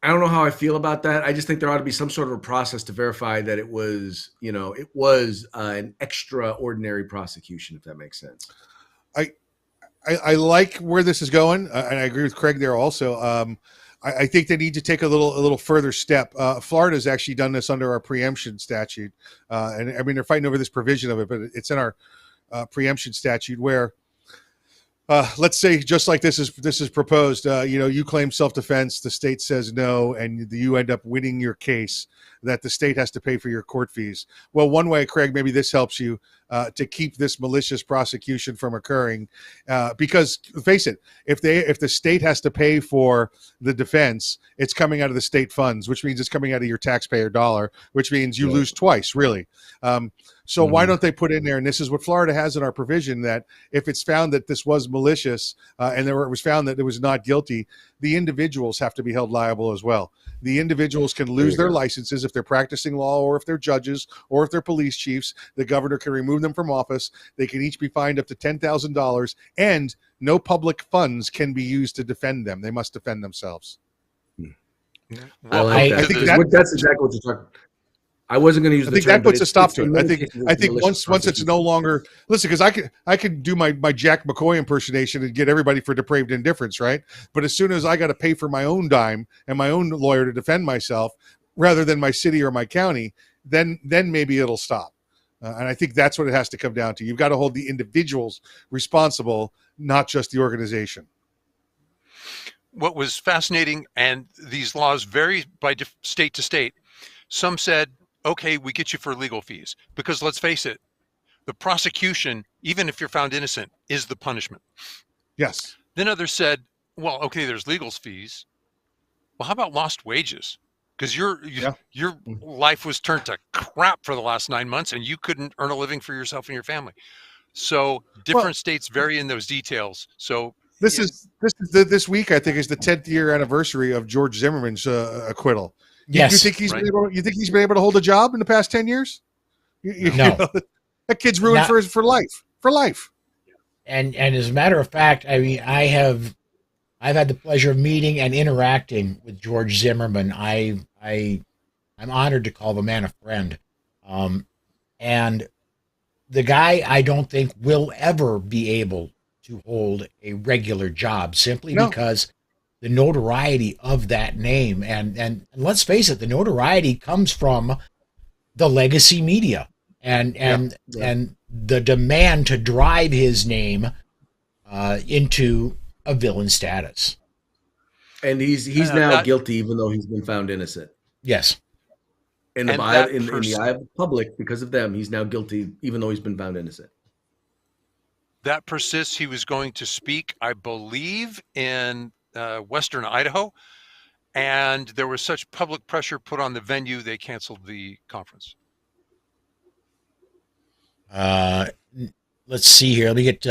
I don't know how I feel about that. I just think there ought to be some sort of a process to verify that it was an extraordinary prosecution, if that makes sense. I like where this is going, and I agree with Craig there also. I think they need to take a little further step. Florida's actually done this under our preemption statute, and I mean they're fighting over this provision of it, but it's in our preemption statute where, let's say, just like this is proposed, you claim self-defense, the state says no, and you end up winning your case, that the state has to pay for your court fees. Well, one way, Craig, maybe this helps you to keep this malicious prosecution from occurring, because face it, if the state has to pay for the defense, it's coming out of the state funds, which means it's coming out of your taxpayer dollar, which means you lose twice, really. So why don't they put in there, and this is what Florida has in our provision, that if it's found that this was malicious and it was found that it was not guilty, the individuals have to be held liable as well. The individuals can lose their licenses if they're practicing law, or if they're judges, or if they're police chiefs. The governor can remove them from office. They can each be fined up to $10,000, and no public funds can be used to defend them. They must defend themselves. Well, I think that's exactly what you're talking. I wasn't going to use. I think that puts a stop to it. I think once it's no longer, listen, because I could do my Jack McCoy impersonation and get everybody for depraved indifference, right? But as soon as I got to pay for my own dime and my own lawyer to defend myself, rather than my city or my county, then maybe it'll stop. And I think that's what it has to come down to. You've got to hold the individuals responsible, not just the organization. What was fascinating, and these laws vary by state to state. Some said, okay, we get you for legal fees, because let's face it, the prosecution, even if you're found innocent, is the punishment. Yes. Then others said, well, okay, there's legal fees. Well, how about lost wages? Because your life was turned to crap for the last 9 months, and you couldn't earn a living for yourself and your family. So different states vary in those details. So this week, I think, is the 10th year anniversary of George Zimmerman's acquittal. Yes. You think he's been able to hold a job in the past 10 years? No. That kid's ruined for life. For life. And as a matter of fact, I mean, I've had the pleasure of meeting and interacting with George Zimmerman. I'm honored to call the man a friend. And the guy, I don't think, will ever be able to hold a regular job, simply because the notoriety of that name, and let's face it, the notoriety comes from the legacy media and the demand to drive his name into a villain status. And he's now guilty, even though he's been found innocent. Yes. In the eye of the public, because of them, he's now guilty, even though he's been found innocent. That persists. He was going to speak, I believe, in Western Idaho, and there was such public pressure put on the venue, they canceled the conference. Let's see here. Let me get.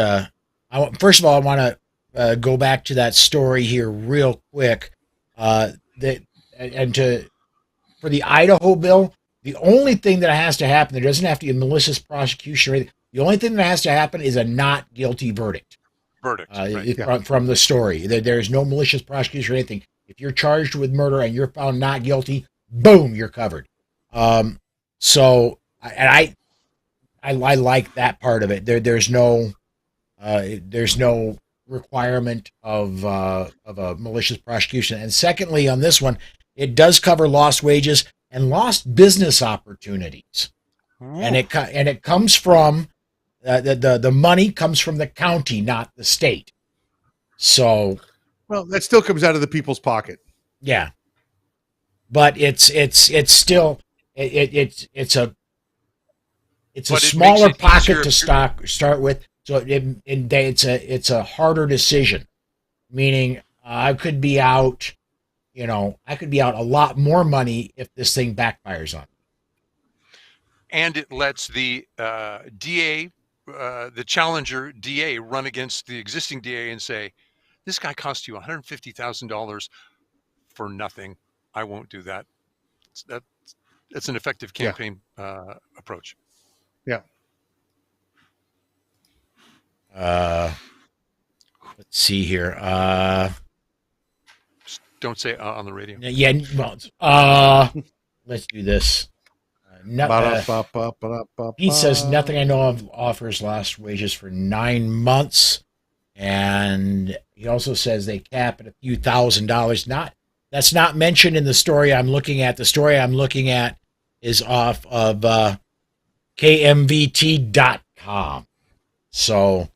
First of all, I want to go back to that story here real quick. For the Idaho bill, the only thing that has to happen, there doesn't have to be a malicious prosecution or anything. The only thing that has to happen is a not guilty verdict. From the story. There's no malicious prosecution or anything. If you're charged with murder and you're found not guilty, boom, you're covered. So I like that part of it. There's no requirement of a malicious prosecution. And secondly, on this one, it does cover lost wages and lost business opportunities. And it comes from the money comes from the county, not the state. So, well, that still comes out of the people's pocket. Yeah, but it's still it's a smaller pocket to start with. So it's a harder decision. Meaning, I could be out. I could be out a lot more money if this thing backfires on me. And it lets the DA, the challenger DA, run against the existing DA and say, this guy cost you $150,000 for nothing. I won't do that. That's an effective campaign approach. Yeah. Let's see here. Just don't say on the radio. Yeah. Well, let's do this. He says nothing I know of offers lost wages for 9 months. And he also says they cap at a few $1,000s. That's not mentioned in the story I'm looking at. The story I'm looking at is off of KMVT.com. So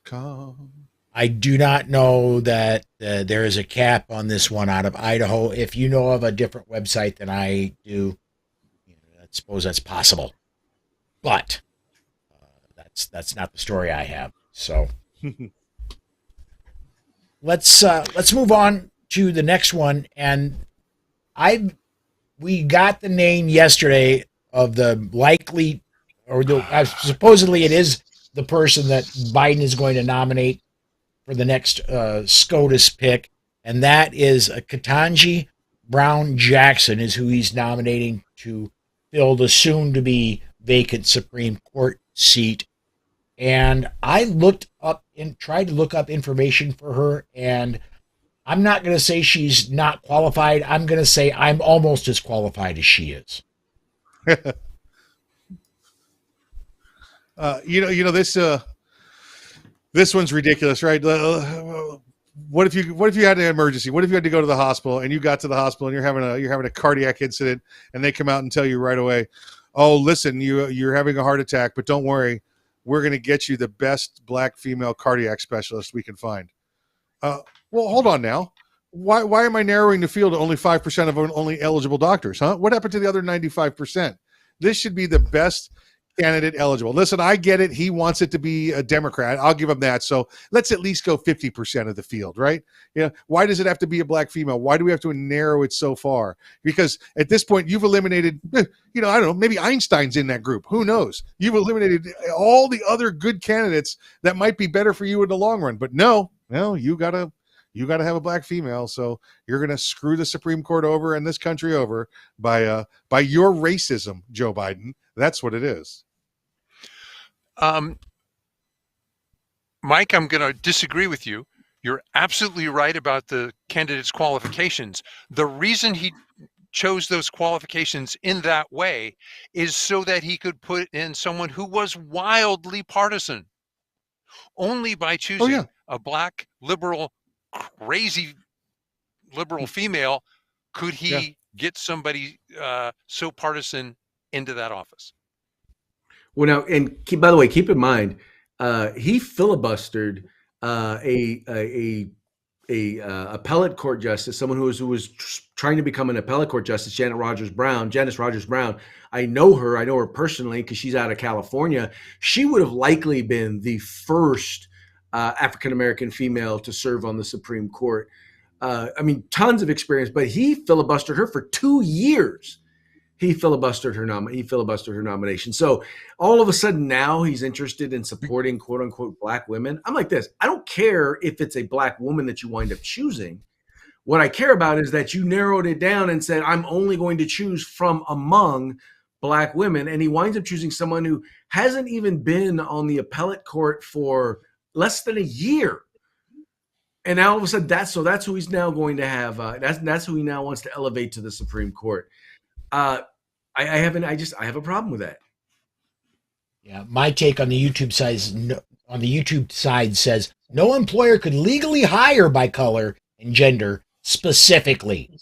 .com. I do not know that there is a cap on this one out of Idaho. If you know of a different website than I do, I suppose that's possible. But that's not the story I have. So let's move on to the next one. And we got the name yesterday of the likely, or supposedly it is the person that Biden is going to nominate for the next SCOTUS pick, and that is Ketanji Brown Jackson is who he's nominating to fill the soon-to-be vacant Supreme Court seat. And I tried to look up information for her, and I'm not going to say she's not qualified. I'm going to say I'm almost as qualified as she is. This one's ridiculous, right? What if you had an emergency? What if you had to go to the hospital and you got to the hospital and you're having a cardiac incident and they come out and tell you right away, "Oh, listen, you're having a heart attack, but don't worry, we're going to get you the best black female cardiac specialist we can find." Well, hold on now. Why am I narrowing the field to only 5% of only eligible doctors? Huh? What happened to the other 95%? This should be the best candidate eligible. Listen, I get it. He wants it to be a Democrat. I'll give him that. So let's at least go 50% of the field, right? Yeah. Why does it have to be a black female? Why do we have to narrow it so far? Because at this point, you've eliminated, I don't know, maybe Einstein's in that group. Who knows? You've eliminated all the other good candidates that might be better for you in the long run. But no, you gotta have a black female. So you're gonna screw the Supreme Court over and this country over by your racism, Joe Biden. That's what it is. Mike, I'm going to disagree with you. You're absolutely right about the candidate's qualifications. The reason he chose those qualifications in that way is so that he could put in someone who was wildly partisan. Only by choosing a black, liberal, crazy liberal female could he get somebody so partisan into that office. Well, now, and by the way, keep in mind, he filibustered a appellate court justice, someone who was trying to become an appellate court justice, Janice Rogers Brown. I know her personally because she's out of California. She would have likely been the first African-American female to serve on the Supreme Court. Tons of experience, but he filibustered her for 2 years. He filibustered her nomination. So all of a sudden now he's interested in supporting quote unquote black women. I'm like this. I don't care if it's a black woman that you wind up choosing. What I care about is that you narrowed it down and said, I'm only going to choose from among black women. And he winds up choosing someone who hasn't even been on the appellate court for less than a year. And now all of a sudden that's who he's now going to have. That's who he now wants to elevate to the Supreme Court. I have a problem with that. Yeah, my take on the YouTube side says no employer could legally hire by color and gender specifically.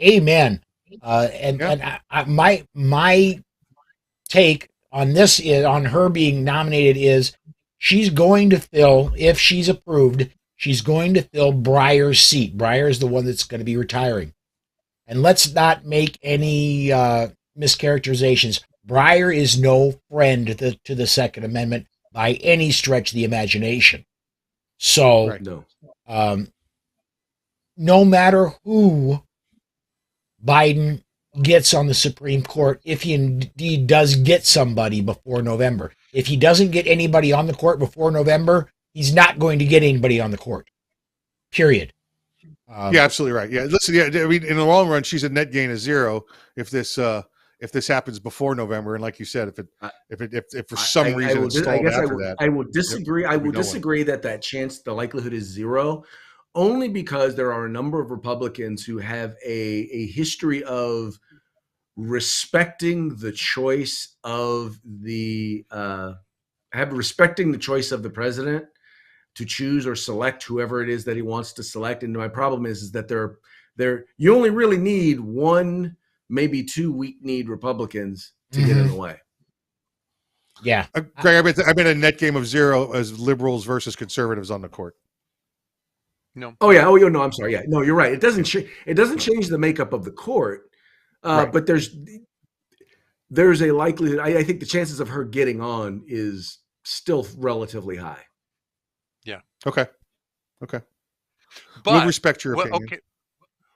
Amen. My take on this is on her being nominated is she's going to fill, if she's approved, she's going to fill Breyer's seat. Breyer is the one that's going to be retiring. And let's not make any mischaracterizations. Breyer is no friend to the Second Amendment by any stretch of the imagination. So, no matter who Biden gets on the Supreme Court, if he indeed does get somebody before November, if he doesn't get anybody on the court before November, he's not going to get anybody on the court. Period. Absolutely right. Yeah, listen. Yeah, I mean, in the long run, she's a net gain of 0 if this happens before November. And like you said, if for some reason it's stalled after that, I will disagree. I will disagree that chance, the likelihood is 0, only because there are a number of Republicans who have a history of respecting the choice of the respecting the choice of the president to choose or select whoever it is that he wants to select. And my problem is that you only really need one, maybe two weak-kneed Republicans to get in the way. Yeah. Greg, I bet a net game of 0 as liberals versus conservatives on the court. No. Oh yeah. Oh, no, I'm sorry. Yeah. No, you're right. It doesn't change the makeup of the court. Right. But there's a likelihood. I think the chances of her getting on is still relatively high. Yeah. Okay. But We'll respect your opinion. Okay.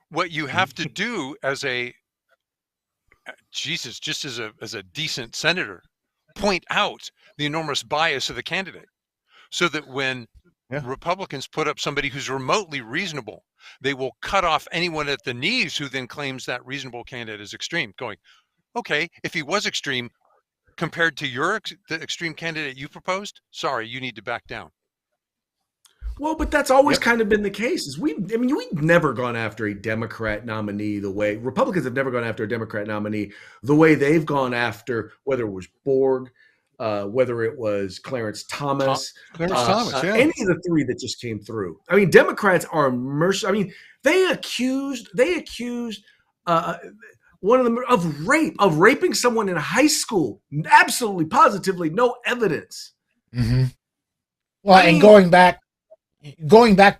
What you have to do as just as a decent senator, point out the enormous bias of the candidate, so that when Republicans put up somebody who's remotely reasonable, they will cut off anyone at the knees who then claims that reasonable candidate is extreme, going, okay, if he was extreme compared to the extreme candidate you proposed, sorry, you need to back down. Well, but that's always kind of been the case. We've never gone after a Democrat nominee the way Republicans have never gone after a Democrat nominee the way they've gone after, whether it was Borg, whether it was Clarence Thomas, any of the three that just came through. I mean, Democrats are merciless. I mean, they accused one of them of raping someone in high school. Absolutely, positively, no evidence. Mm-hmm. Well, and going back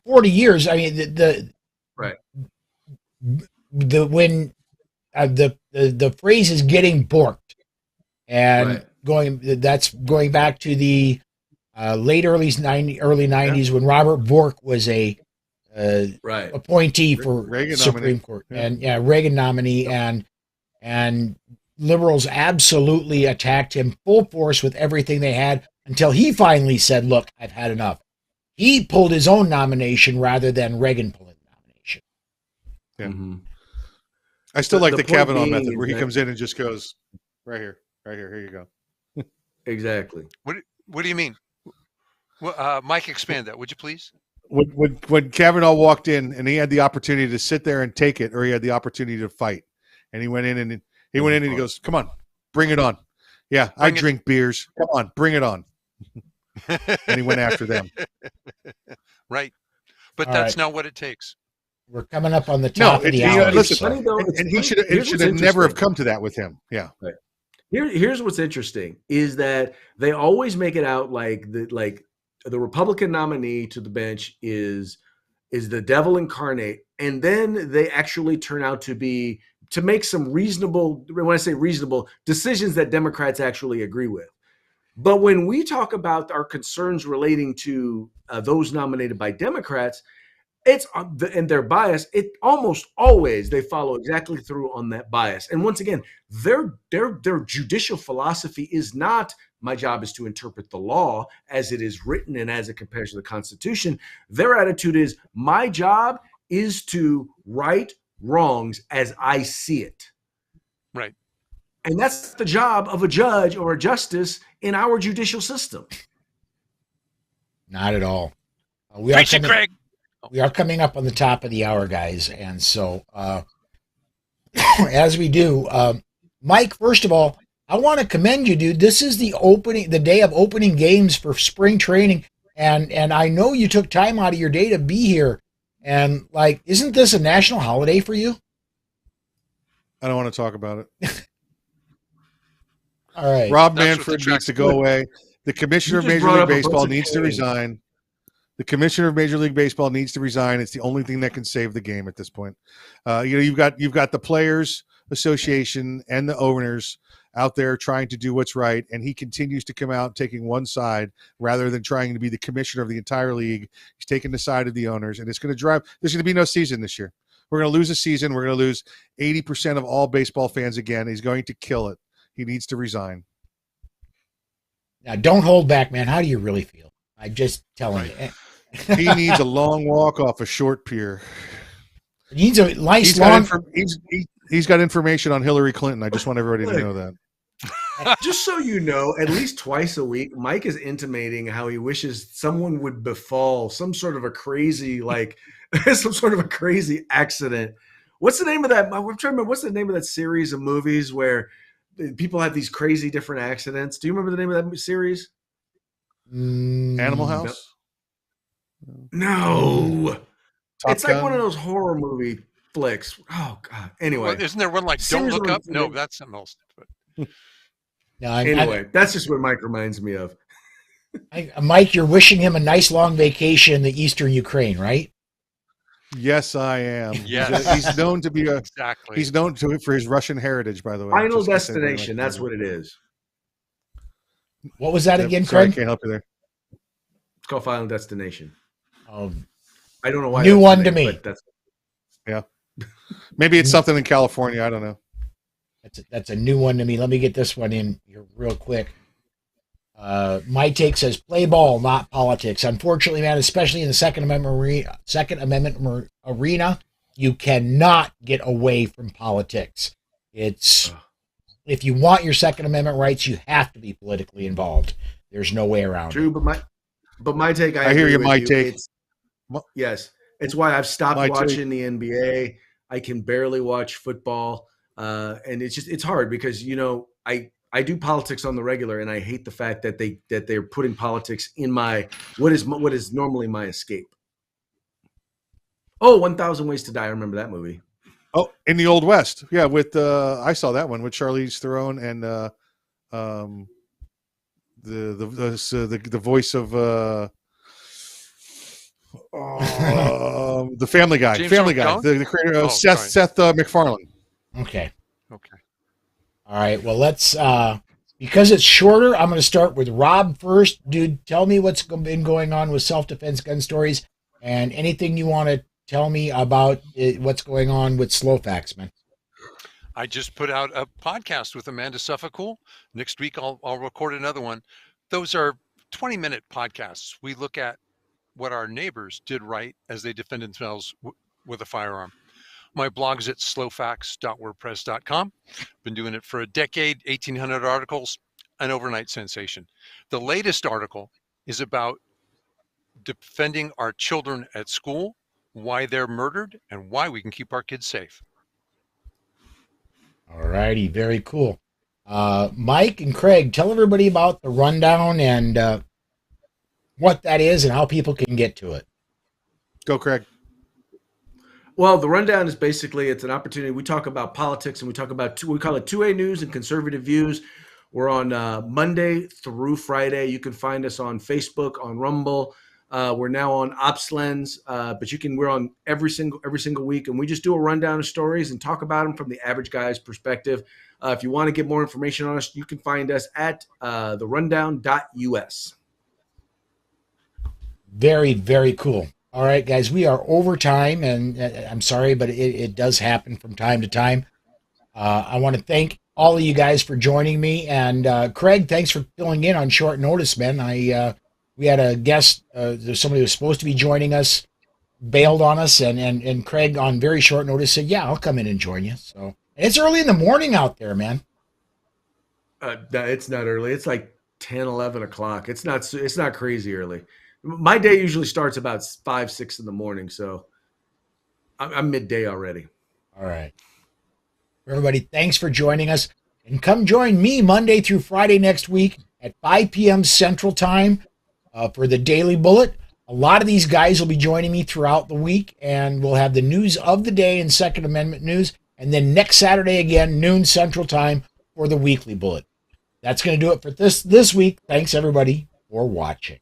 40 years, I mean, the phrase is getting borked, and that's going back to the late early 90s when Robert Bork was a appointee for Reagan Supreme nominee. Court, and Reagan nominee, and liberals absolutely attacked him full force with everything they had until he finally said, "Look, I've had enough." He pulled his own nomination rather than Reagan pulling the nomination. Yeah. Mm-hmm. I still like the Kavanaugh point method being where he that- comes in and just goes, right here, here you go. Exactly. What do you mean? Well, Mike, expand that, would you please? When Kavanaugh walked in and he had the opportunity to sit there and take it, or he had the opportunity to fight, and he went in and he goes, "Come on, bring it on." Yeah, I drink beers. Come on, bring it on. And he went after them. Right. But All that's right. not what it takes. We're coming up on the top of the hour. Listen, and he should have never have come to that with him. Yeah. Right. Here's what's interesting is that they always make it out like the Republican nominee to the bench is the devil incarnate, and then they actually turn out to make some reasonable, when I say reasonable, decisions that Democrats actually agree with. But when we talk about our concerns relating to those nominated by Democrats, and their bias, it almost always they follow exactly through on that bias. And once again, their judicial philosophy is not my job is to interpret the law as it is written and as it compares to the Constitution. Their attitude is my job is to right wrongs as I see it. Right. And that's the job of a judge or a justice in our judicial system. Not at all. Craig. We are coming up on the top of the hour, guys. And so, as we do, Mike, first of all, I want to commend you, dude. This is the day of opening games for spring training. And I know you took time out of your day to be here. And isn't this a national holiday for you? I don't want to talk about it. All right. Rob Manfred needs to go away. The commissioner of Major League Baseball needs to resign. The commissioner of Major League Baseball needs to resign. It's the only thing that can save the game at this point. You've got the Players Association and the owners out there trying to do what's right, and he continues to come out taking one side rather than trying to be the commissioner of the entire league. He's taking the side of the owners, and it's going to drive. There's going to be no season this year. We're going to lose a season. We're going to lose 80% of all baseball fans again. He's going to kill it. He needs to resign. Now, don't hold back, man. How do you really feel? I'm just telling you. He needs a long walk off a short pier. He needs a nice long. He's got information on Hillary Clinton. I just want everybody to know that. Just so you know, at least twice a week, Mike is intimating how he wishes someone would befall some sort of a crazy, some sort of a crazy accident. What's the name of that? I'm trying to remember. What's the name of that series of movies where people have these crazy different accidents? Do you remember the name of that series? Animal House? No. Top It's like Gun? one of those horror movie flicks. Oh God. Anyway, Well, isn't there one like Don't Look Up? No, that's something else. But No, anyway, that's just what Mike reminds me of. Mike, you're wishing him a nice long vacation in the eastern Ukraine, right? Yes, I am. Yes. He's known to be exactly. He's known to it for his Russian heritage, by the way. Final Just to say Destination. That's what it is. What was that again, Sorry, Craig? I can't help you there. It's called Final Destination. I don't know why. New one to me. But that's Yeah. Maybe it's something in California. I don't know. That's a new one to me. Let me get this one in here real quick. My take says play ball, not politics. Unfortunately, man, especially in the Second Amendment arena, you cannot get away from politics. It's if you want your Second Amendment rights, you have to be politically involved. There's no way around True, it. but my take. I hear you. My take. Yes, it's why I've stopped watching the NBA. I can barely watch football, and it's hard because I do politics on the regular, and I hate the fact that they're putting politics in my what is normally my escape. Oh, 1,000 Ways to Die. I remember that movie. Oh, in the Old West, yeah. With I saw that one with Charlize Theron and the voice of the Family Guy, the creator of Seth MacFarlane. Okay. All right. Well, let's because it's shorter. I'm going to start with Rob first. Dude, tell me what's been going on with self-defense gun stories and anything you want to tell me about what's going on with slow facts, man. I just put out a podcast with Amanda Suffolk. Next week, I'll record another one. Those are 20-minute podcasts. We look at what our neighbors did right as they defended themselves with a firearm. My blog is at slowfacts.wordpress.com. Been doing it for a decade, 1,800 articles, an overnight sensation. The latest article is about defending our children at school, why they're murdered, and why we can keep our kids safe. All righty, very cool. Mike and Craig, tell everybody about the rundown and what that is and how people can get to it. Go, Craig. Well, the rundown is basically it's an opportunity. We talk about politics and we talk about we call it 2A news and conservative views. We're on Monday through Friday. You can find us on Facebook, on Rumble. We're now on OpsLens, but we're on every single week, and we just do a rundown of stories and talk about them from the average guy's perspective. If you want to get more information on us, you can find us at therundown.us. Very, very cool. All right, guys, we are over time, and I'm sorry, but it does happen from time to time. I want to thank all of you guys for joining me, and Craig, thanks for filling in on short notice, man. We had a guest, there's somebody who was supposed to be joining us, bailed on us, and Craig on very short notice said, yeah, I'll come in and join you. So and it's early in the morning out there, man. It's not early. It's like 10, 11 o'clock. It's not crazy early. My day usually starts about 5, 6 in the morning, so I'm midday already. All right. Everybody, thanks for joining us. And come join me Monday through Friday next week at 5 p.m. Central Time for the Daily Bullet. A lot of these guys will be joining me throughout the week, and we'll have the news of the day and Second Amendment news. And then next Saturday again, noon Central Time for the Weekly Bullet. That's going to do it for this week. Thanks, everybody, for watching.